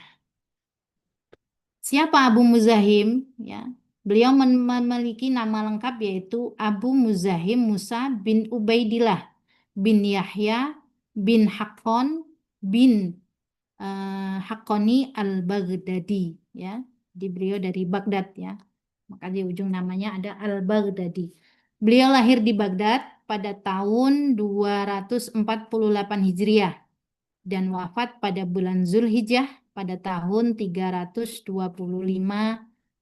Siapa Abu Muzahim? Ya. Beliau memiliki nama lengkap yaitu Abu Muzahim Musa bin Ubaidillah bin Yahya bin Haqqon bin Haqqani Al-Baghdadi, ya. Di beliau dari Baghdad, ya. Maka di ujung namanya ada Al-Baghdadi. Beliau lahir di Baghdad pada tahun 248 Hijriah dan wafat pada bulan Zulhijjah pada tahun 325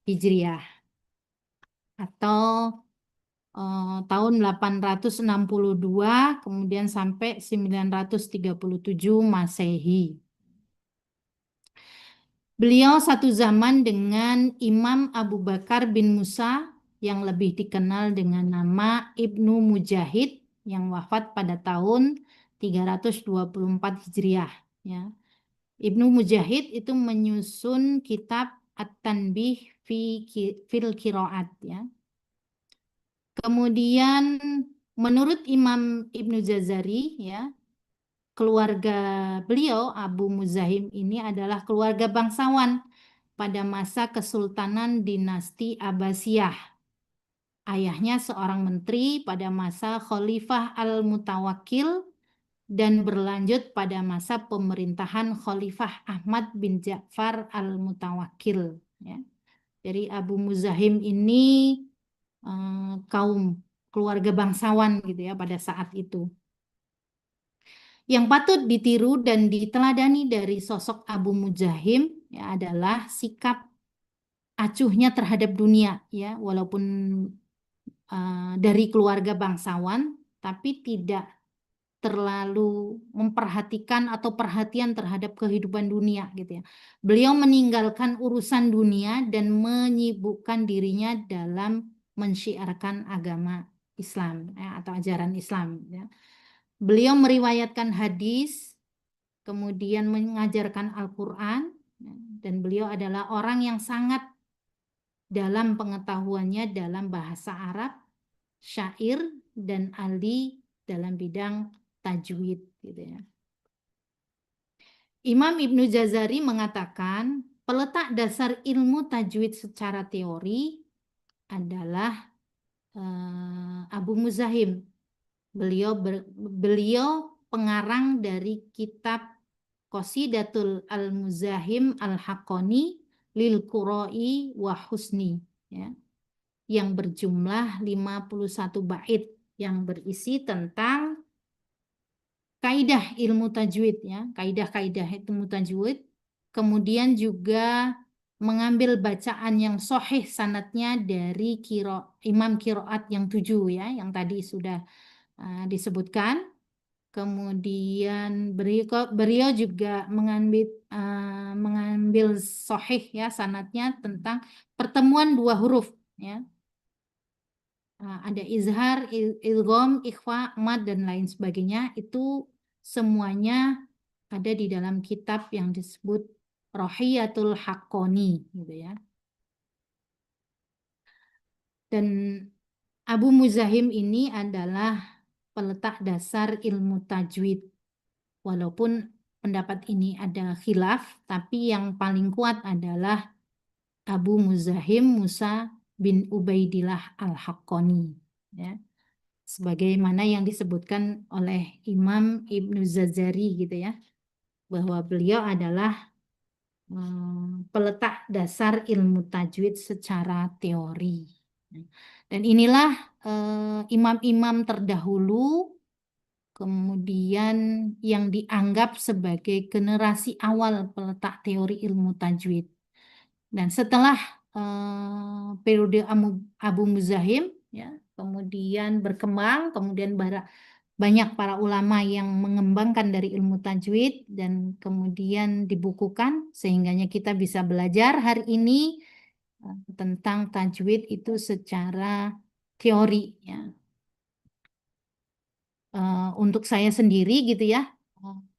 Hijriah atau tahun 862 kemudian sampai 937 Masehi. Beliau satu zaman dengan Imam Abu Bakar bin Musa yang lebih dikenal dengan nama Ibnu Mujahid yang wafat pada tahun 324 Hijriah, ya. Ibnu Mujahid itu menyusun kitab At-Tanbih fil Qiraat, ya. Kemudian menurut Imam Ibnu Jazari, ya, keluarga beliau Abu Muzahim ini adalah keluarga bangsawan pada masa Kesultanan Dinasti Abbasiyah. Ayahnya seorang menteri pada masa Khalifah Al-Mutawakkil dan berlanjut pada masa pemerintahan Khalifah Ahmad bin Ja'far Al-Mutawakkil, ya. Jadi Abu Muzahim ini kaum keluarga bangsawan gitu ya pada saat itu. Yang patut ditiru dan diteladani dari sosok Abu Muzahim ya, adalah sikap acuhnya terhadap dunia, ya, walaupun dari keluarga bangsawan tapi tidak terlalu memperhatikan atau perhatian terhadap kehidupan dunia gitu ya. Beliau meninggalkan urusan dunia dan menyibukkan dirinya dalam mensyiarkan agama Islam atau ajaran Islam ya. Beliau meriwayatkan hadis, kemudian mengajarkan Al-Quran, dan beliau adalah orang yang sangat dalam pengetahuannya dalam bahasa Arab, syair, dan ahli dalam bidang tajwid gitu ya. Imam Ibnu Jazari mengatakan peletak dasar ilmu tajwid secara teori adalah Abu Muzahim. Beliau pengarang dari kitab Qasidatul Al-Muzahim Al-Haqqani lil Qura'i wa Husni ya, yang berjumlah 51 bait yang berisi tentang kaidah ilmu tajwid ya, kaidah-kaidah ilmu tajwid, kemudian juga mengambil bacaan yang sahih sanadnya dari imam qiraat yang 7 ya, yang tadi sudah disebutkan. Kemudian beliau juga mengambil sahih ya sanadnya tentang pertemuan dua huruf ya. Ada izhar, idgham, ikhfa, mad dan lain sebagainya, itu semuanya ada di dalam kitab yang disebut Rohiyatul Haqqani gitu ya. Dan Abu Muzahim ini adalah peletak dasar ilmu tajwid. Walaupun pendapat ini ada khilaf, tapi yang paling kuat adalah Abu Muzahim Musa bin Ubaidillah Al-Haqqani ya. Sebagaimana yang disebutkan oleh Imam Ibnu Jazari gitu ya, bahwa beliau adalah peletak dasar ilmu tajwid secara teori. Dan inilah imam-imam terdahulu kemudian yang dianggap sebagai generasi awal peletak teori ilmu tajwid. Dan setelah periode Abu Muzahim ya, kemudian berkembang, kemudian banyak para ulama yang mengembangkan dari ilmu tajwid dan kemudian dibukukan sehingganya kita bisa belajar hari ini tentang tajwid itu secara teori ya. Untuk saya sendiri gitu ya,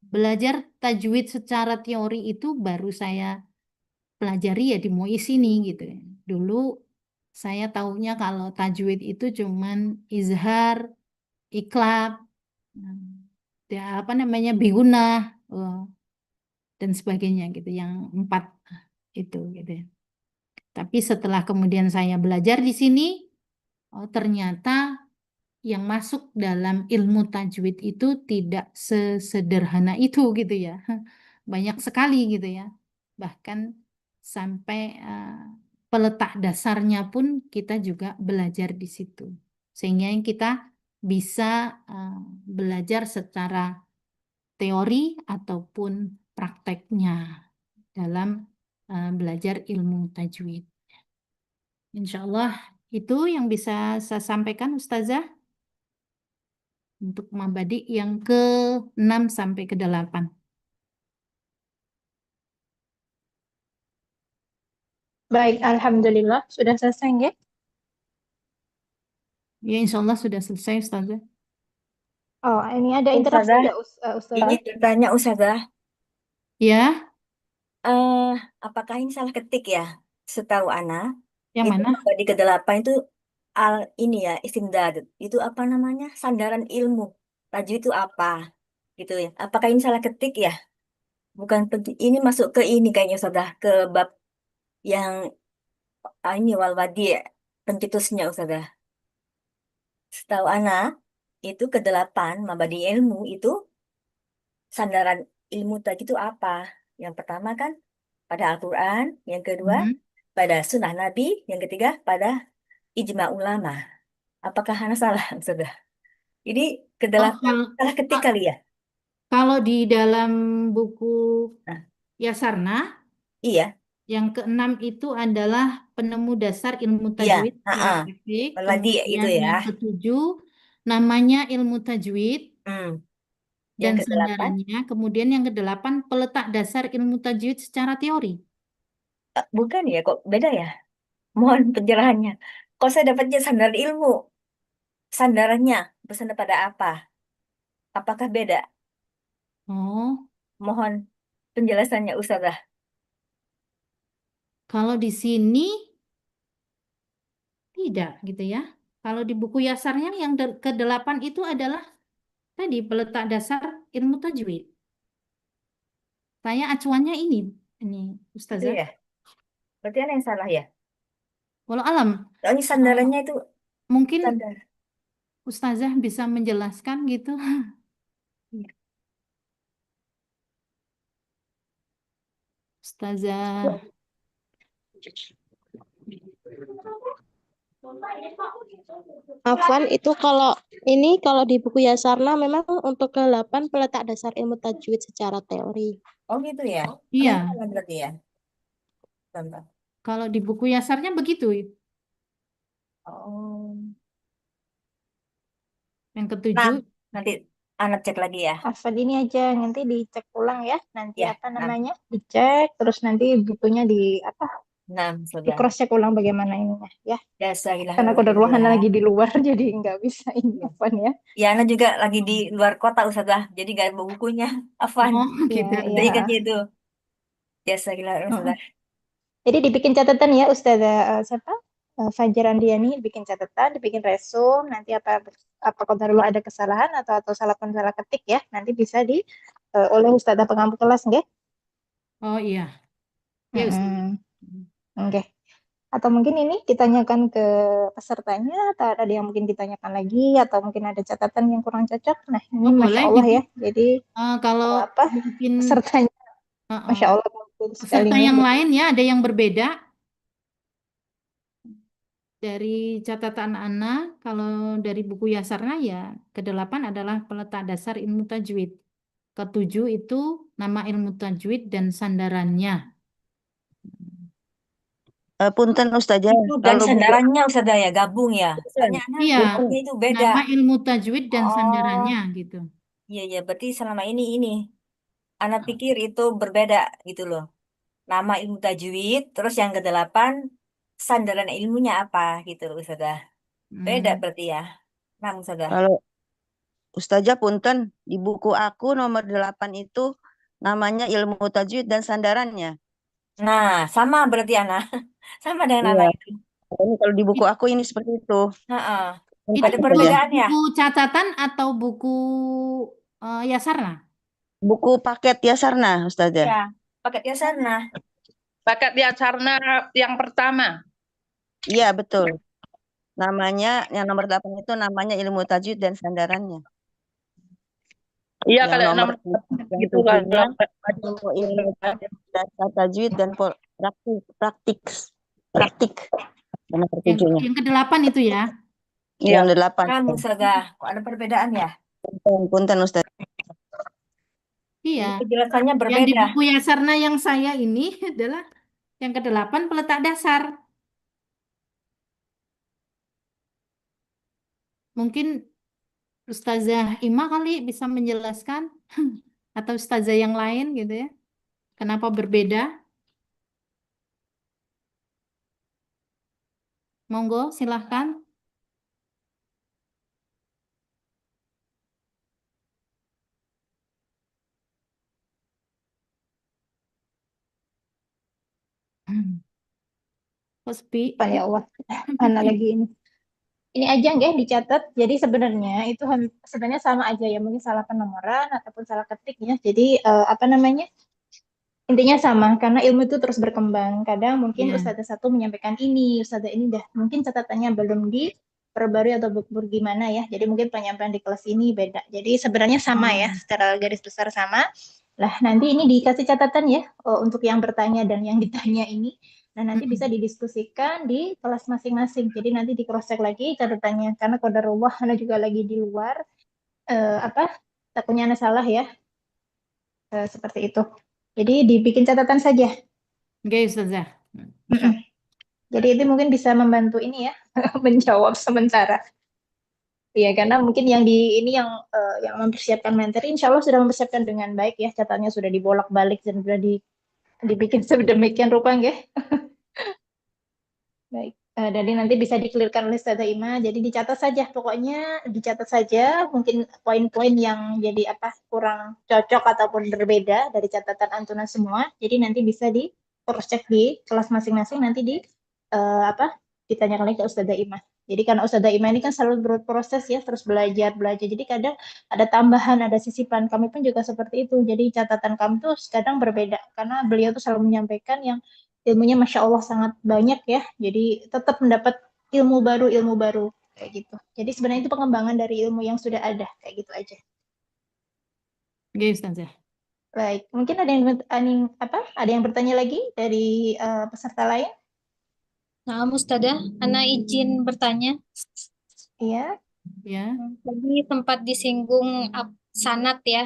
belajar tajwid secara teori itu baru saya pelajari ya di MUIS ini gitu ya. Dulu saya taunya kalau tajwid itu cuman izhar, iklab, ya apa namanya bigunah dan sebagainya gitu, yang 4 itu gitu ya. Tapi setelah kemudian saya belajar di sini, ternyata yang masuk dalam ilmu tajwid itu tidak sesederhana itu gitu ya. Banyak sekali gitu ya. Bahkan sampai peletak dasarnya pun kita juga belajar di situ. Sehingga kita bisa belajar secara teori ataupun prakteknya dalam belajar ilmu tajwid. Insya Allah itu yang bisa saya sampaikan Ustazah untuk mabadi yang ke-6 sampai ke-8. Baik, alhamdulillah sudah selesai nggih? Ya insya Allah sudah selesai Ustazah. Oh, ini ada interaksi Ustazah, nggak Ustazah? ini bertanya Ustazah, Ya, apakah ini salah ketik ya? Setahu Ana, yang itu mana? di ke-8 itu ini ya istimdad. Itu apa namanya? Sandaran ilmu. Tajwid itu apa? Gitu ya. Apakah ini salah ketik ya? Bukan ini masuk ke ini kayaknya Ustazah, ke bab yang ini wal wadi ya, pencetusnya Ustazah. Setahu Ana, itu ke-8 mabadi ilmu itu sandaran ilmu tadi itu apa? Yang pertama kan pada Al-Quran, yang kedua pada sunnah Nabi, yang ketiga pada ijma ulama. Apakah Hana salah, sudah? Ini Oh, ke-8 salah ketik kali ya? kalau di dalam buku Nah, Yasarna, iya, yang ke-6 itu adalah penemu dasar ilmu iya, tajwid secara praktik. Wadi itu Kemudian ya. yang ke-7 namanya ilmu tajwid. Hmm. dan Yang ke-8, sandarannya. Kemudian yang ke-8 peletak dasar ilmu tajwid secara teori. bukan ya, kok beda ya? Mohon pencerahannya. Kok saya dapatnya sandaran ilmu? Sandarannya bersandar pada apa? Apakah beda? Oh, Mohon penjelasannya, Ustazah. kalau di sini tidak gitu ya. Kalau di buku Yasarnya yang ke-8 itu adalah tadi peletak dasar ilmu tajwid. Saya acuannya ini Itu Ustazah. ya. Berarti ada yang salah ya? Walau alam, Soalnya sandarannya itu mungkin sandar. Ustazah bisa menjelaskan gitu. Ustazah. Afwan, itu kalau di buku Yasarna memang untuk ke-8 peletak dasar ilmu tajwid secara teori. Oh gitu ya? Iya, Ada yang salah berarti ya? Bentar. kalau di buku Yasarnya begitu. Oh. Yang Nah, ke-7, nanti anak cek lagi ya. Afwan ini aja nanti dicek ulang ya. Nanti Ya, apa 6. namanya? Dicek terus nanti bukunya di di Sudah. cross check ulang bagaimana ininya ya. Dasarilah Karena kodarullah Hana lagi di luar jadi nggak bisa ini Iya. Afwan ya. Ya, Ana juga lagi di luar kota, Ustazah. Jadi gak ada bukunya. Afwan. oh Iya, gitu. iya. Udah ingatnya itu. Dasarilah, Ustazah. Jadi dibikin catatan ya Ustazah siapa? Fajar Andiani bikin catatan, dibikin resume, nanti apa kodarullah ada kesalahan atau salah ketik ya, nanti bisa oleh Ustazah pengampu kelas nggih. Oh iya. Ya Ustazah. Oke. Atau mungkin ini ditanyakan ke pesertanya, atau ada yang mungkin ditanyakan lagi, atau mungkin ada catatan yang kurang cocok. Nah, ini Oh, Masya boleh Allah gitu. ya. Jadi Kalau apa mungkin pesertanya, Masya Allah sekali peserta nih. yang lain ya ada yang berbeda dari catatan Ana. Kalau dari buku Yasarna ya ke-8 adalah peletak dasar ilmu tajwid. Ke-7 itu nama ilmu tajwid dan sandarannya. Punten Ustazah, Itu dan kalau buku sandarannya Ustazah ya, gabung ya. Soalnya Ana Iya, bukunya itu beda. nama ilmu tajwid dan Oh, sandarannya gitu. iya, berarti selama ini. Ana pikir itu berbeda gitu loh. Nama ilmu tajwid, terus yang ke-8, sandaran ilmunya apa gitu loh, Ustazah. Beda berarti ya. Nah, Ustazah. kalau Ustazah punten, di buku aku nomor 8 itu namanya ilmu tajwid dan sandarannya. Nah, sama berarti Ana. Sama dengan Iya. anak itu. Ini kalau di buku aku ini seperti itu. Heeh. Itu Ada perbedaan ya? buku catatan atau buku Yasarna? Buku paket Yasarna, Ustazah. Ya, paketnya sana. Paket Yasarna yang pertama. Iya, betul. Namanya yang nomor 8 itu namanya ilmu tajwid dan sandarannya. Iya, Yang kalau nomor nomor yang gitu kalau 7-nya ilmu dasar tajwid dan praktik. Nomor 7-nya. Yang ke-8 itu ya. Yang 8. Nah, Ustazah, kok ada perbedaan ya? Punten Ustaz. Iya. Penjelasannya Yang di berbeda. buku Yasarna yang saya ini adalah yang ke-8 peletak dasar. Mungkin Ustazah Ima kali bisa menjelaskan atau Ustazah yang lain gitu ya. Kenapa berbeda? Monggo silahkan. Kok sepi? Apa ya Allah, Ana lagi ini. Ini aja nggak dicatat. Jadi sebenarnya itu sebenarnya sama aja ya, mungkin salah penomoran ataupun salah ketik ya. Jadi apa namanya? Intinya sama karena ilmu itu terus berkembang. Kadang mungkin Ya. ustazah satu menyampaikan ini, ustazah ini dah mungkin catatannya belum diperbarui atau gimana ya. Jadi mungkin penyampaian di kelas ini beda. Jadi sebenarnya sama ya, secara garis besar sama. Lah nanti ini dikasih catatan ya untuk yang bertanya dan yang ditanya ini. Nah nanti bisa didiskusikan di kelas masing-masing. Jadi nanti di cross check lagi catatannya karena qadarullah Ana juga lagi di luar. Takutnya Ana salah ya. Seperti itu. Jadi dibikin catatan saja. Oke, Ustazah. Jadi itu mungkin bisa membantu ini ya, menjawab sementara. Ya, karena mungkin yang di ini yang mempersiapkan materi, insya Allah sudah mempersiapkan dengan baik ya, catatannya sudah dibolak-balik dan sudah dibikin sedemikian rupa, nggih. Baik, jadi nanti bisa dikelirkan oleh Ustazah Ima. Jadi dicatat saja, pokoknya dicatat saja mungkin poin-poin yang jadi apa kurang cocok ataupun berbeda dari catatan Antuna semua. Jadi nanti bisa di cross check di kelas masing-masing, nanti apa ditanyakan lagi ke Ustazah Ima. Jadi karena Ustazah Ima ini kan selalu berproses ya, terus belajar. Jadi kadang ada tambahan, ada sisipan. Kami pun juga seperti itu. Jadi catatan kami tuh kadang berbeda karena beliau tuh selalu menyampaikan yang ilmunya Masya Allah sangat banyak ya. Jadi tetap mendapat ilmu baru kayak gitu. Jadi sebenarnya itu pengembangan dari ilmu yang sudah ada kayak gitu aja. Oke, Ustazah. Baik, mungkin ada yang bertanya lagi dari peserta lain? Nah, Ustazah, Ana izin bertanya. Iya. Ya. Tadi sempat disinggung sanad ya.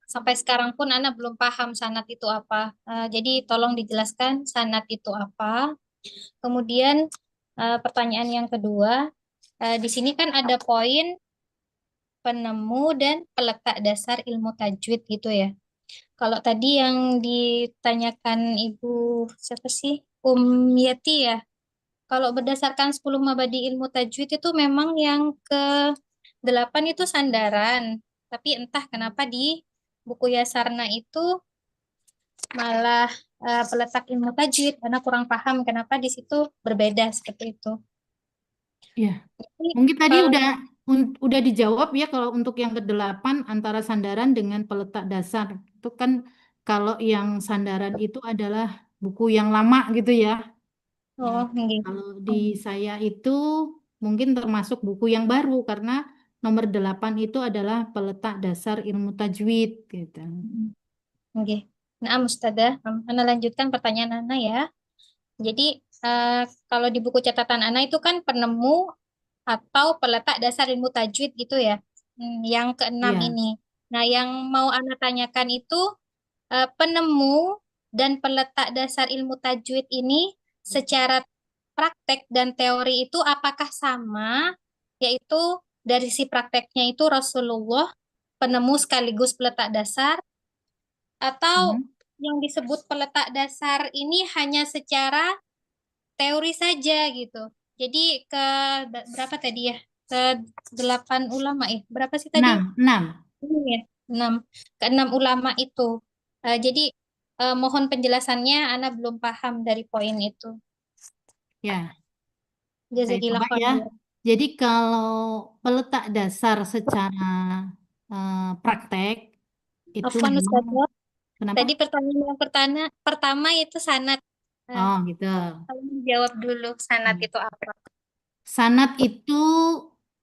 Sampai sekarang pun Ana belum paham sanad itu apa. Jadi tolong dijelaskan sanad itu apa. Kemudian pertanyaan yang kedua, di sini kan ada poin penemu dan peletak dasar ilmu tajwid gitu ya. Kalau tadi yang ditanyakan Ibu siapa sih? Yati ya. Kalau berdasarkan 10 mabadi ilmu tajwid itu memang yang ke-8 itu sandaran. Tapi entah kenapa di buku Yasarna itu malah peletak ilmu tajwid. Karena kurang paham kenapa di situ berbeda seperti itu. Ya. Jadi, Mungkin tadi kalau udah dijawab ya kalau untuk yang ke-8 antara sandaran dengan peletak dasar. Itu kan kalau yang sandaran itu adalah buku yang lama gitu ya. oh, nggih. Kalau di saya itu mungkin termasuk buku yang baru karena nomor 8 itu adalah peletak dasar ilmu tajwid gitu. Nggih. Nah, Ustazah, Ana lanjutkan pertanyaan Ana ya. Jadi, kalau di buku catatan Ana itu kan penemu atau peletak dasar ilmu tajwid gitu ya. Yang ke-6 Iya. ini. Nah, yang mau Ana tanyakan itu penemu dan peletak dasar ilmu tajwid ini secara praktek dan teori itu apakah sama? Yaitu dari si prakteknya itu Rasulullah penemu sekaligus peletak dasar atau yang disebut peletak dasar ini hanya secara teori saja gitu. Jadi berapa tadi ya? Ke 8 ulama ya. Berapa sih tadi? 6. 6. Ya, 6. Ke-6 ulama itu. Jadi mohon penjelasannya, Ana belum paham dari poin itu. Ya. Saya Jazakillah coba ya. khair. Jadi kalau peletak dasar secara praktek itu Afwan memang Ustazah, kenapa? tadi pertanyaan yang pertama itu sanad. Oh gitu. Tolong jawab dulu sanad itu apa? Sanad itu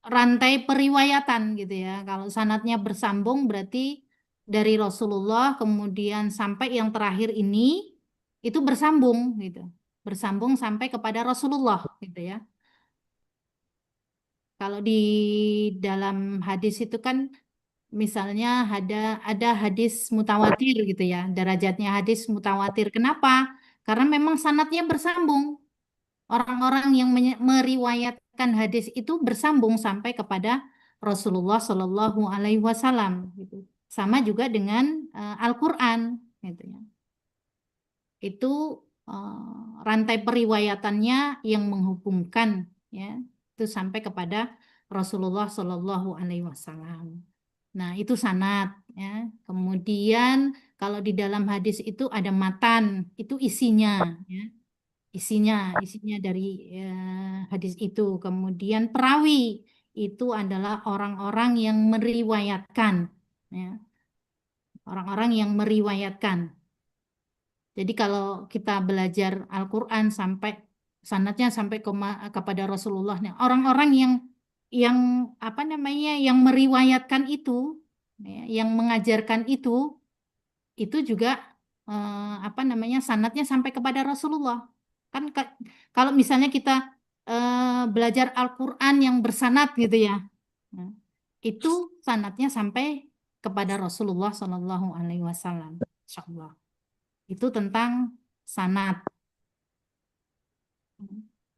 rantai periwayatan gitu ya. Kalau sanadnya bersambung berarti dari Rasulullah kemudian sampai yang terakhir ini itu bersambung gitu. Bersambung sampai kepada Rasulullah gitu ya. Kalau di dalam hadis itu kan misalnya ada hadis mutawatir gitu ya. Derajatnya hadis mutawatir. Kenapa? Karena memang sanadnya bersambung. Orang-orang yang meriwayatkan hadis itu bersambung sampai kepada Rasulullah Shallallahu Alaihi Wasallam gitu. Sama juga dengan Al-Quran gitu ya. Itu rantai periwayatannya yang menghubungkan ya itu sampai kepada Rasulullah Shallallahu Alaihi Wasallam. Nah itu sanad ya. Kemudian kalau di dalam hadis itu ada matan, itu isinya ya. Isinya dari hadis itu. Kemudian perawi itu adalah orang-orang yang meriwayatkan, ya. Orang-orang yang meriwayatkan. Jadi kalau kita belajar Al-Quran sampai sanadnya sampai kepada Rasulullah, orang-orang yang apa namanya yang meriwayatkan itu, ya, yang mengajarkan itu juga apa namanya sanadnya sampai kepada Rasulullah. Kan kalau misalnya kita belajar Al-Quran yang bersanad gitu ya, nah, itu sanadnya sampai kepada Rasulullah Shallallahu Alaihi Wasallam. Insyaallah. Itu tentang sanad.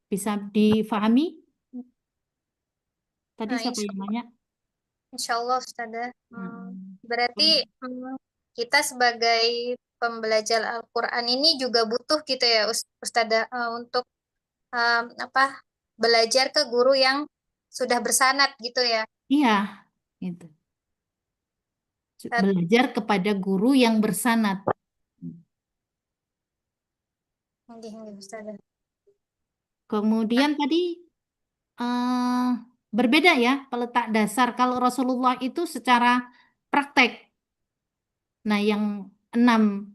Bisa difahami? Tadi Nah, siapa yang nanya? insya Allah Ustazah. Hmm. Berarti kita sebagai pembelajar Al-Quran ini juga butuh gitu ya Ustazah, untuk apa, belajar ke guru yang sudah bersanad gitu ya. Iya, gitu. Ustaz. Belajar kepada guru yang bersanad. Ustazah. Kemudian tadi berbeda ya peletak dasar. Kalau Rasulullah itu secara praktek. Nah, yang enam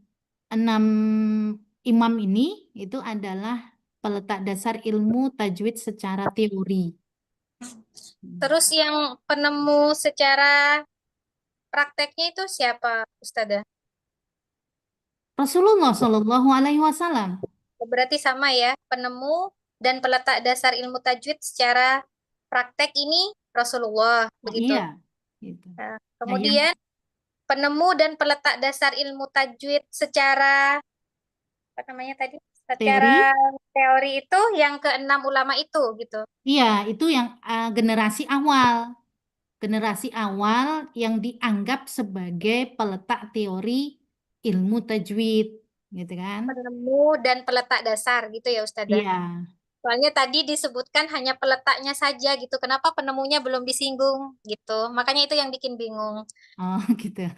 imam ini itu adalah peletak dasar ilmu tajwid secara teori. Terus yang penemu secara prakteknya itu siapa Ustazah? Rasulullah Shallallahu Alaihi Wasallam. Berarti sama ya, penemu dan peletak dasar ilmu tajwid secara praktek ini Rasulullah, begitu. Iya, gitu. Nah, Nah, kemudian penemu dan peletak dasar ilmu tajwid secara apa namanya tadi? Secara teori itu yang keenam ulama itu gitu. Iya, itu yang generasi awal. Generasi awal yang dianggap sebagai peletak teori ilmu tajwid, gitu kan? Penemu dan peletak dasar gitu ya Ustazah. Iya. Soalnya tadi disebutkan hanya peletaknya saja gitu. Kenapa penemunya belum disinggung gitu. Makanya itu yang bikin bingung. Oh, gitu.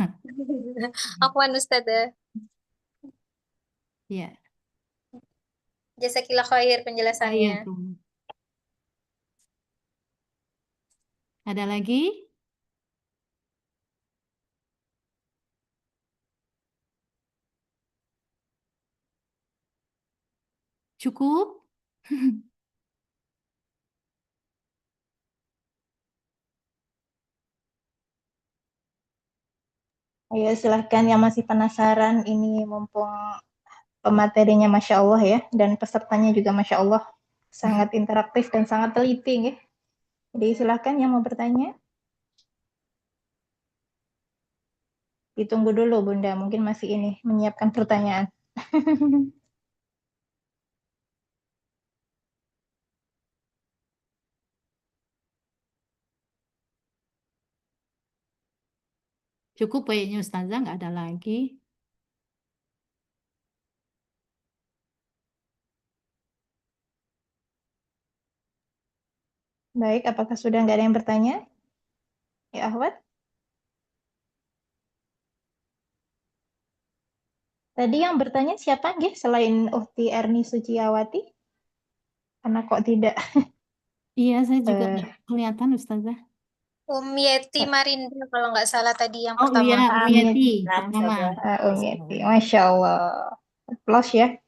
Afwan Ustazah. Iya. Jazakillah khair penjelasannya. Iya, ada lagi? Cukup? Ayo silahkan yang masih penasaran, ini mumpung pematerinya Masya Allah ya, dan pesertanya juga Masya Allah sangat interaktif dan sangat teliti ya. Jadi silahkan yang mau bertanya. Ditunggu dulu Bunda, mungkin masih ini menyiapkan pertanyaan. Cukup kayaknya Ustazah, nggak ada lagi. Baik, apakah sudah nggak ada yang bertanya? Ya Ahwat? Tadi yang bertanya siapa nggih selain Uhti Erni Suciawati? Karena kok tidak. Iya, saya juga nggak kelihatan Ustazah. Yeti Marinda kalau nggak salah tadi yang Oh pertama. iya, Yeti Nah, pertama. Yeti, Masya Allah. Plus ya.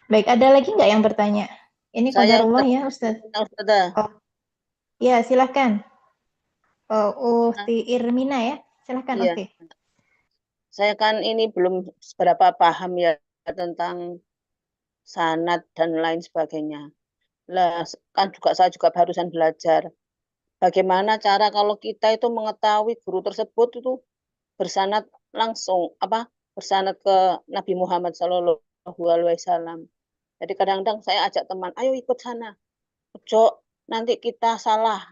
Baik, ada lagi nggak yang bertanya? Ini Saya qadarullah ya Ustaz. Ustazah. Oh, ya silahkan. Uhti Irmina ya, silahkan Iya. Uhti. Saya kan ini belum seberapa paham ya tentang sanad dan lain sebagainya. Lah, kan saya juga barusan belajar. Bagaimana cara kalau kita itu mengetahui guru tersebut itu bersanad langsung bersanad ke Nabi Muhammad Shallallahu Alaihi Wasallam. Jadi kadang-kadang saya ajak teman, ayo ikut sana. Ojo, nanti kita salah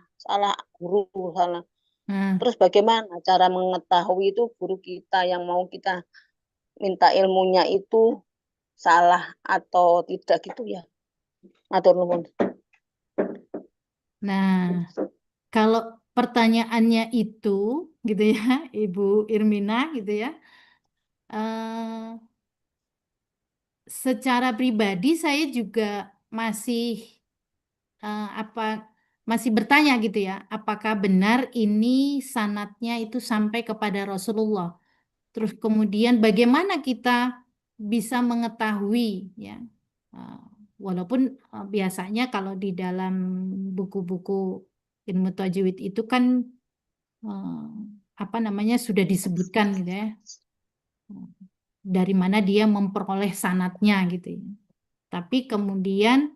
guru salah. Terus bagaimana cara mengetahui itu guru kita yang mau kita minta ilmunya itu salah atau tidak gitu ya? Matur nuwun. Nah, kalau pertanyaannya itu, gitu ya, Ibu Irmina, gitu ya, secara pribadi saya juga masih masih bertanya gitu ya, apakah benar ini sanatnya itu sampai kepada Rasulullah? Terus kemudian bagaimana kita bisa mengetahui ya? Uh, Walaupun biasanya kalau di dalam buku-buku ilmu tajwid itu kan apa namanya sudah disebutkan gitu ya, dari mana dia memperoleh sanatnya gitu ya. Tapi kemudian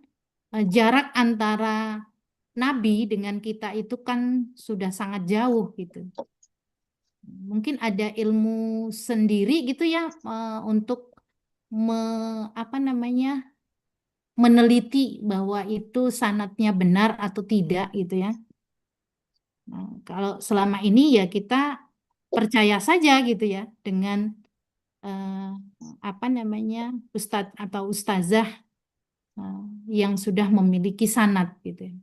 jarak antara Nabi dengan kita itu kan sudah sangat jauh gitu. Mungkin ada ilmu sendiri gitu ya untuk apa namanya meneliti bahwa itu sanatnya benar atau tidak gitu ya. Nah, kalau selama ini ya kita percaya saja gitu ya dengan apa namanya ustadz atau ustazah eh, yang sudah memiliki sanad gitu ya.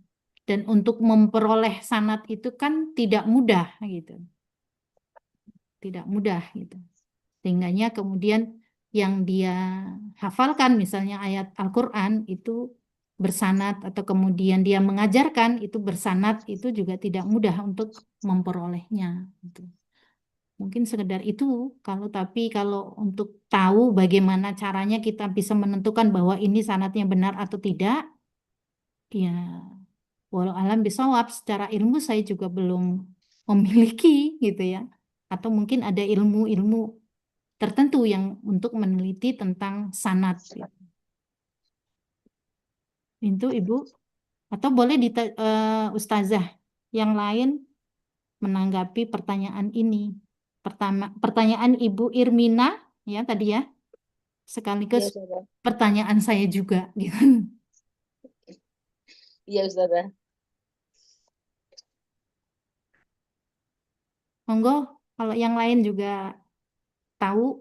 Dan untuk memperoleh sanad itu kan tidak mudah gitu, tidak mudah gitu. Sehingganya kemudian yang dia hafalkan misalnya ayat Al-Quran itu bersanad atau kemudian dia mengajarkan itu bersanad itu juga tidak mudah untuk memperolehnya gitu. Mungkin sekedar itu tapi kalau untuk tahu bagaimana caranya kita bisa menentukan bahwa ini sanadnya benar atau tidak, ya walau alam bisawab secara ilmu saya juga belum memiliki gitu ya. Atau mungkin ada ilmu-ilmu tertentu yang untuk meneliti tentang sanad gitu. Itu Ibu. Atau boleh Ustazah yang lain menanggapi pertanyaan ini. Pertanyaan Ibu Irmina ya tadi ya, sekaligus Iya, Ustazah. pertanyaan saya juga gitu. Iya, Ustazah. Monggo kalau yang lain juga tahu.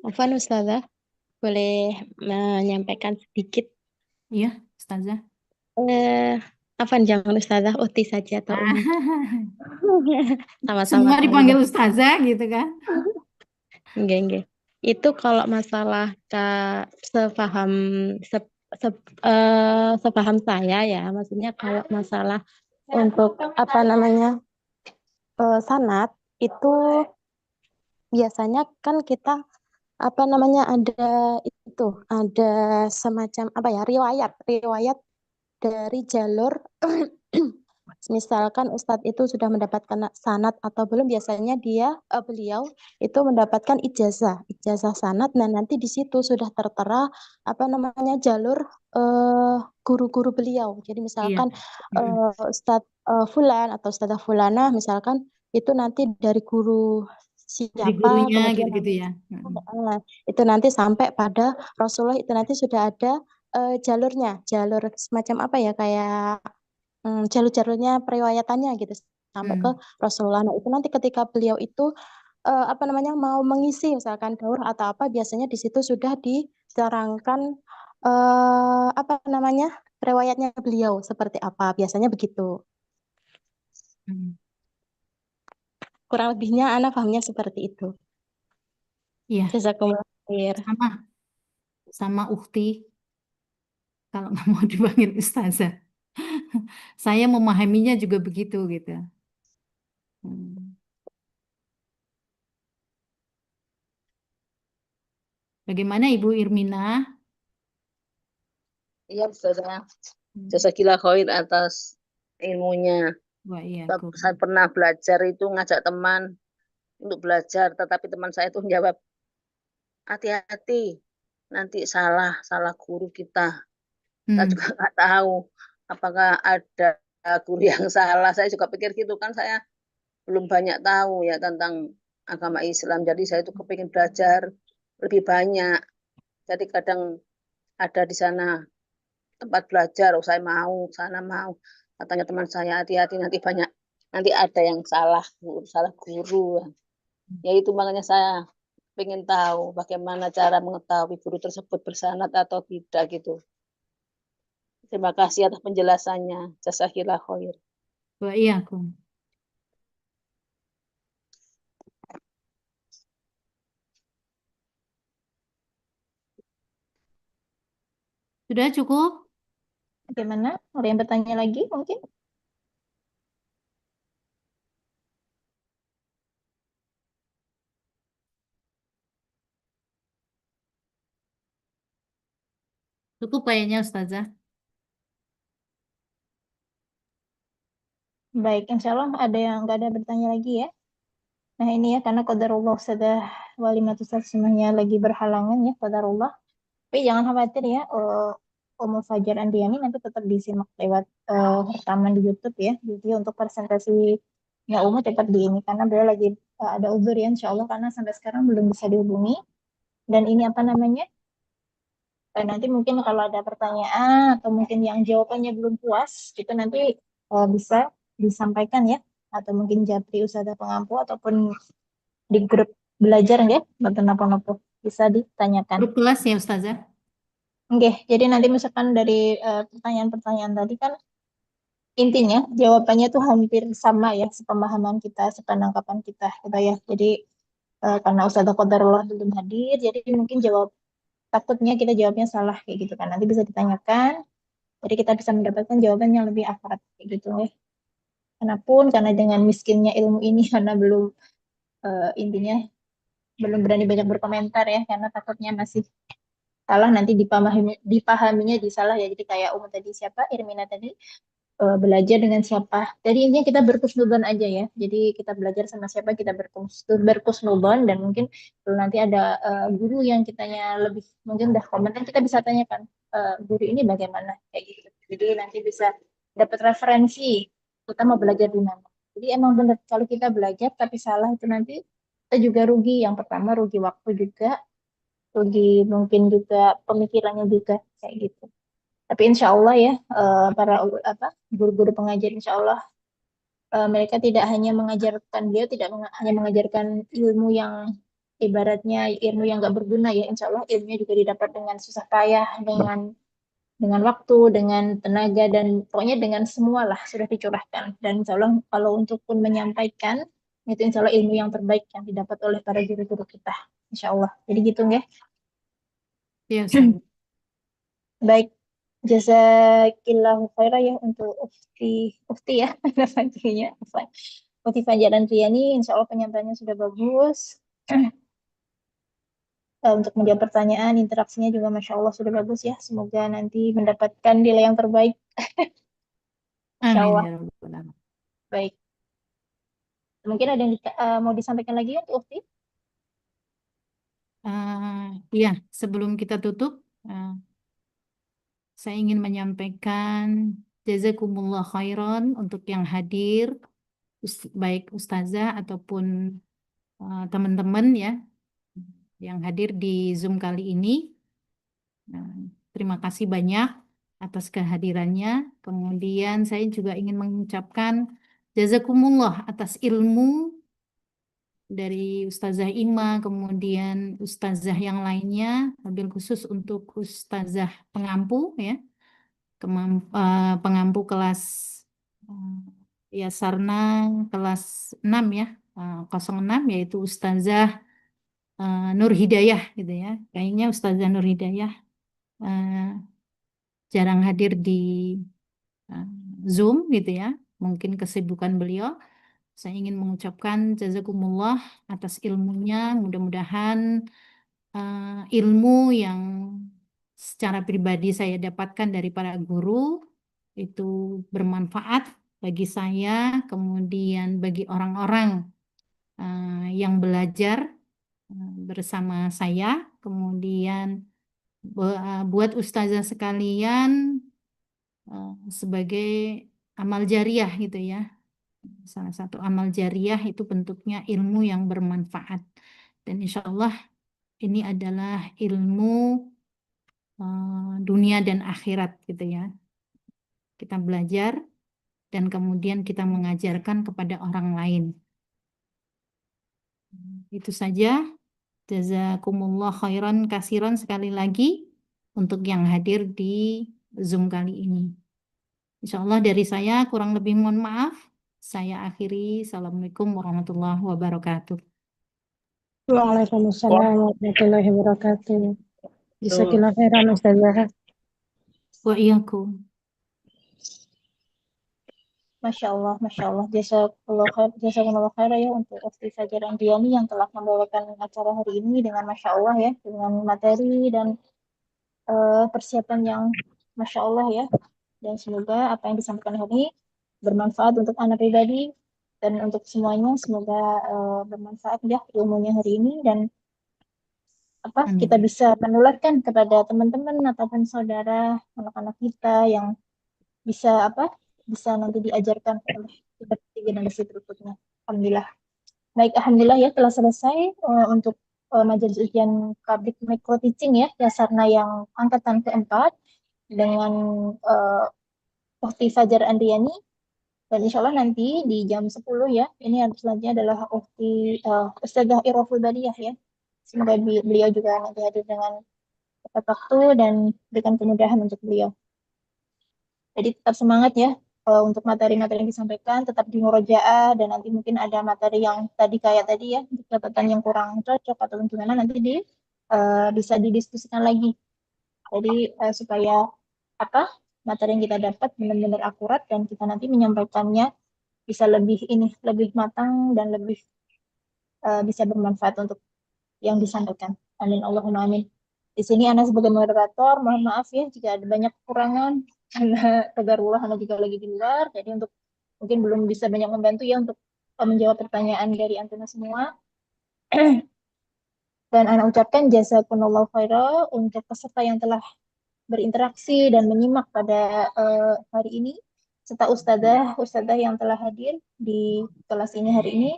Afwan Ustazah, boleh menyampaikan sedikit? Iya, Ustazah. Afwan jangan Ustazah, Uti saja atau Umi. Sama-sama Semua tahu. dipanggil Ustazah gitu kan. Nggih, nggih. Itu kalau masalah sepaham sepaham saya ya, maksudnya kalau masalah untuk apa namanya sanad itu biasanya kan kita apa namanya ada semacam apa ya riwayat dari jalur misalkan Ustadz itu sudah mendapatkan sanad atau belum, biasanya beliau itu mendapatkan ijazah sanad. Nah, nanti di situ sudah tertera apa namanya jalur guru-guru beliau. Jadi Iya. misalkan Ustadz Fulan atau Ustadzah Fulana misalkan itu nanti dari guru Dari siapa, gurunya kemudian gitu-gitu ya. itu nanti sampai pada Rasulullah, itu nanti sudah ada jalur semacam apa ya, kayak jalur-jalurnya periwayatannya gitu sampai ke Rasulullah. Nah, itu nanti ketika beliau itu apa namanya mau mengisi misalkan daur atau apa, biasanya di situ sudah diterangkan apa namanya riwayatnya beliau seperti apa, biasanya begitu. Kurang lebihnya Ana pahamnya seperti itu. Iya. Jazakumullah khair. Sama Ukti kalau nggak mau dipanggil Ustazah. Saya memahaminya juga begitu gitu. Bagaimana Ibu Irmina? Iya, Ustazah. Jazakillah khair atas ilmunya. Wah, iya, Saya pernah belajar itu ngajak teman untuk belajar, tetapi teman saya itu menjawab, hati-hati, nanti salah guru kita. Saya juga nggak tahu apakah ada guru yang salah. Saya juga pikir gitu kan, saya belum banyak tahu ya tentang agama Islam. Jadi saya itu kepingin belajar lebih banyak. Jadi kadang ada di sana tempat belajar, saya mau, sana mau. Katanya teman saya, hati-hati nanti ada yang salah guru. Ya itu makanya saya ingin tahu bagaimana cara mengetahui guru tersebut bersanad atau tidak gitu. Terima kasih atas penjelasannya. Jazakillah khair. Wah, iya, aku. Sudah cukup? Bagaimana? Ada yang bertanya lagi mungkin? Cukup kayaknya Ustazah. Baik, insya Allah ada yang nggak ada bertanya lagi ya. Nah ini ya, karena qadarullah sudah walimatus semuanya lagi berhalangan ya, qadarullah. Tapi jangan khawatir ya, Ummu Fajar Andiani nanti tetap disimak lewat rekaman di YouTube ya. Jadi untuk presentasinya Ummu tetap di ini, karena beliau lagi ada uzur ya insya Allah, karena sampai sekarang belum bisa dihubungi. Dan ini apa namanya, Nanti mungkin kalau ada pertanyaan atau mungkin yang jawabannya belum puas, itu nanti bisa disampaikan ya, atau mungkin japri Ustazah pengampu ataupun di grup belajar ya, Mbak Nopo bisa ditanyakan. Grup kelas ya Ustazah. Oke, jadi nanti misalkan dari pertanyaan-pertanyaan tadi kan intinya jawabannya tuh hampir sama ya, sepemahaman kita, sepenangkapan kita gitu ya. Jadi karena Ustazah Qadarullah belum hadir, jadi mungkin takutnya kita jawabnya salah kayak gitu kan. Nanti bisa ditanyakan, jadi kita bisa mendapatkan jawaban yang lebih akurat kayak gitu ya. Karena dengan miskinnya ilmu ini karena belum intinya belum berani banyak berkomentar ya, karena takutnya masih salah nanti dipahaminya disalah ya. Jadi kayak tadi siapa Irmina tadi belajar dengan siapa. Jadi intinya kita berkusnudzon aja ya. Jadi kita belajar sama siapa kita berkusnudzon, dan mungkin kalau nanti ada guru yang kitanya lebih mungkin udah komentar, kita bisa tanyakan guru ini bagaimana kayak gitu. Jadi nanti bisa dapat referensi kita mau belajar di mana. Jadi emang benar kalau kita belajar tapi salah itu nanti kita juga rugi. Yang pertama rugi waktu juga, rugi mungkin juga pemikirannya juga kayak gitu. Tapi insya Allah ya, para guru-guru pengajar insya Allah mereka tidak hanya mengajarkan, beliau tidak hanya mengajarkan ilmu yang ibaratnya ilmu yang nggak berguna ya. Insya Allah ilmunya juga didapat dengan susah payah, dengan waktu, dengan tenaga, dan pokoknya dengan semua lah sudah dicurahkan. Dan insya Allah kalau untuk pun menyampaikan itu insya Allah ilmu yang terbaik yang didapat oleh para guru-guru kita. Insya Allah. Jadi gitu ya. Iya Ustazah. Baik. Jazakillahu khairah ya untuk Ufti ya, namanya Ufti Fajar Andriani, insya Allah penyampaiannya sudah bagus. Untuk menjawab pertanyaan, interaksinya juga Masya Allah sudah bagus ya. Semoga nanti mendapatkan nilai yang terbaik. Insya Amin Allah. ya Rabbal Alamin. Baik. Mungkin ada yang mau disampaikan lagi untuk Ufti? Iya, sebelum kita tutup, saya ingin menyampaikan jazakumullah khairan untuk yang hadir, baik ustazah ataupun teman-teman ya yang hadir di Zoom kali ini. Terima kasih banyak atas kehadirannya. Kemudian saya juga ingin mengucapkan jazakumullah atas ilmu dari Ustazah Ima, kemudian Ustazah yang lainnya, wabil khusus untuk Ustazah pengampu ya, pengampu kelas ya Sarna kelas 6 ya, 06, yaitu Ustazah Nur Hidayah gitu ya. Kayaknya Ustazah Nur Hidayah jarang hadir di Zoom gitu ya, mungkin kesibukan beliau. Saya ingin mengucapkan jazakumullah atas ilmunya. Mudah-mudahan ilmu yang secara pribadi saya dapatkan dari para guru itu bermanfaat bagi saya, kemudian bagi orang-orang yang belajar bersama saya, kemudian buat ustazah sekalian sebagai amal jariah gitu ya. Salah satu amal jariah itu bentuknya ilmu yang bermanfaat. Dan insya Allah ini adalah ilmu dunia dan akhirat gitu ya. Kita belajar dan kemudian kita mengajarkan kepada orang lain. Itu saja. Jazakumullah khairan kasiran sekali lagi untuk yang hadir di Zoom kali ini. Insya Allah dari saya kurang lebih mohon maaf. Saya akhiri. Assalamualaikum warahmatullahi wabarakatuh. Waalaikumsalam warahmatullahi wabarakatuh. Jazakallah khairan Ustazah. Wa iyyakum. Masya Allah, Masya Allah. Jazakumullah khair ya untuk Ufti Fajar Andriani yang telah membawakan acara hari ini dengan Masya Allah ya, dengan materi dan persiapan yang Masya Allah ya. Dan semoga apa yang disampaikan hari ini bermanfaat untuk anak pribadi dan untuk semuanya. Semoga bermanfaat ya ilmunya hari ini, dan kita bisa menularkan kepada teman-teman ataupun saudara anak-anak kita yang bisa nanti diajarkan oleh generasi berikutnya. Alhamdulillah. Baik, alhamdulillah ya telah selesai untuk majelis ujian public micro teaching ya, Dasarna yang angkatan keempat dengan Ukti Fajar Andriani. Dan insya Allah nanti di jam 10 ya, ini selanjutnya adalah Ustazah Iroful Badiyah ya. Semoga beliau juga nanti hadir dengan tepat waktu dan berikan kemudahan untuk beliau. Jadi tetap semangat ya untuk materi-materi yang disampaikan, tetap di murojaah, dan nanti mungkin ada materi yang tadi kayak tadi ya, catatan yang kurang cocok atau gimana nanti bisa didiskusikan lagi. Jadi supaya materi yang kita dapat benar-benar akurat dan kita nanti menyampaikannya bisa lebih matang dan lebih bisa bermanfaat untuk yang disampaikan. Amin Allahumma amin. Di sini Ana sebagai moderator, mohon maaf ya jika ada banyak kekurangan karena tadarullah Ana juga lagi di luar, jadi untuk mungkin belum bisa banyak membantu ya untuk menjawab pertanyaan dari antum semua. Dan Ana ucapkan jazakumullahu khairan untuk peserta yang telah berinteraksi dan menyimak pada hari ini, serta ustadzah yang telah hadir di kelas ini hari ini.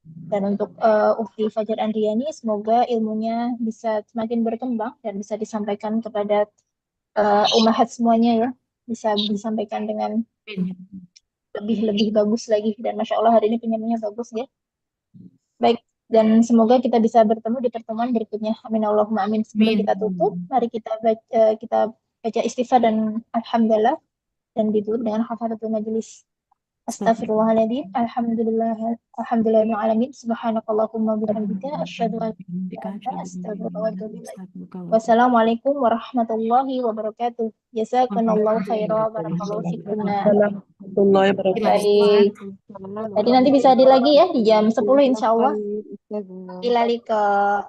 Dan untuk Ukti Fajar Andriani, semoga ilmunya bisa semakin berkembang dan bisa disampaikan kepada umahat semuanya ya, bisa disampaikan dengan lebih bagus lagi. Dan Masya Allah hari ini penyampaiannya bagus ya. Baik, dan semoga kita bisa bertemu di pertemuan berikutnya. Amin Allahumma amin. Sebelum kita tutup, mari kita baca istighfar dan alhamdulillah, dan ditutup dengan hafalatul majelis. Astaghfirullahaladzim. Alhamdulillahirabbil alamin. Subhanakallahumma bihamdika asyhadu an la ilaha illa anta astaghfiruka wa atubu ilaik. Wassalamualaikum warahmatullahi wabarakatuh. Jazakumullahu khairan. Barakallahu fikum. Warahmatullahi wabarakatuh. Baik. Jadi nanti bisa hadir lagi ya di jam 10 insyaallah. Ilalika.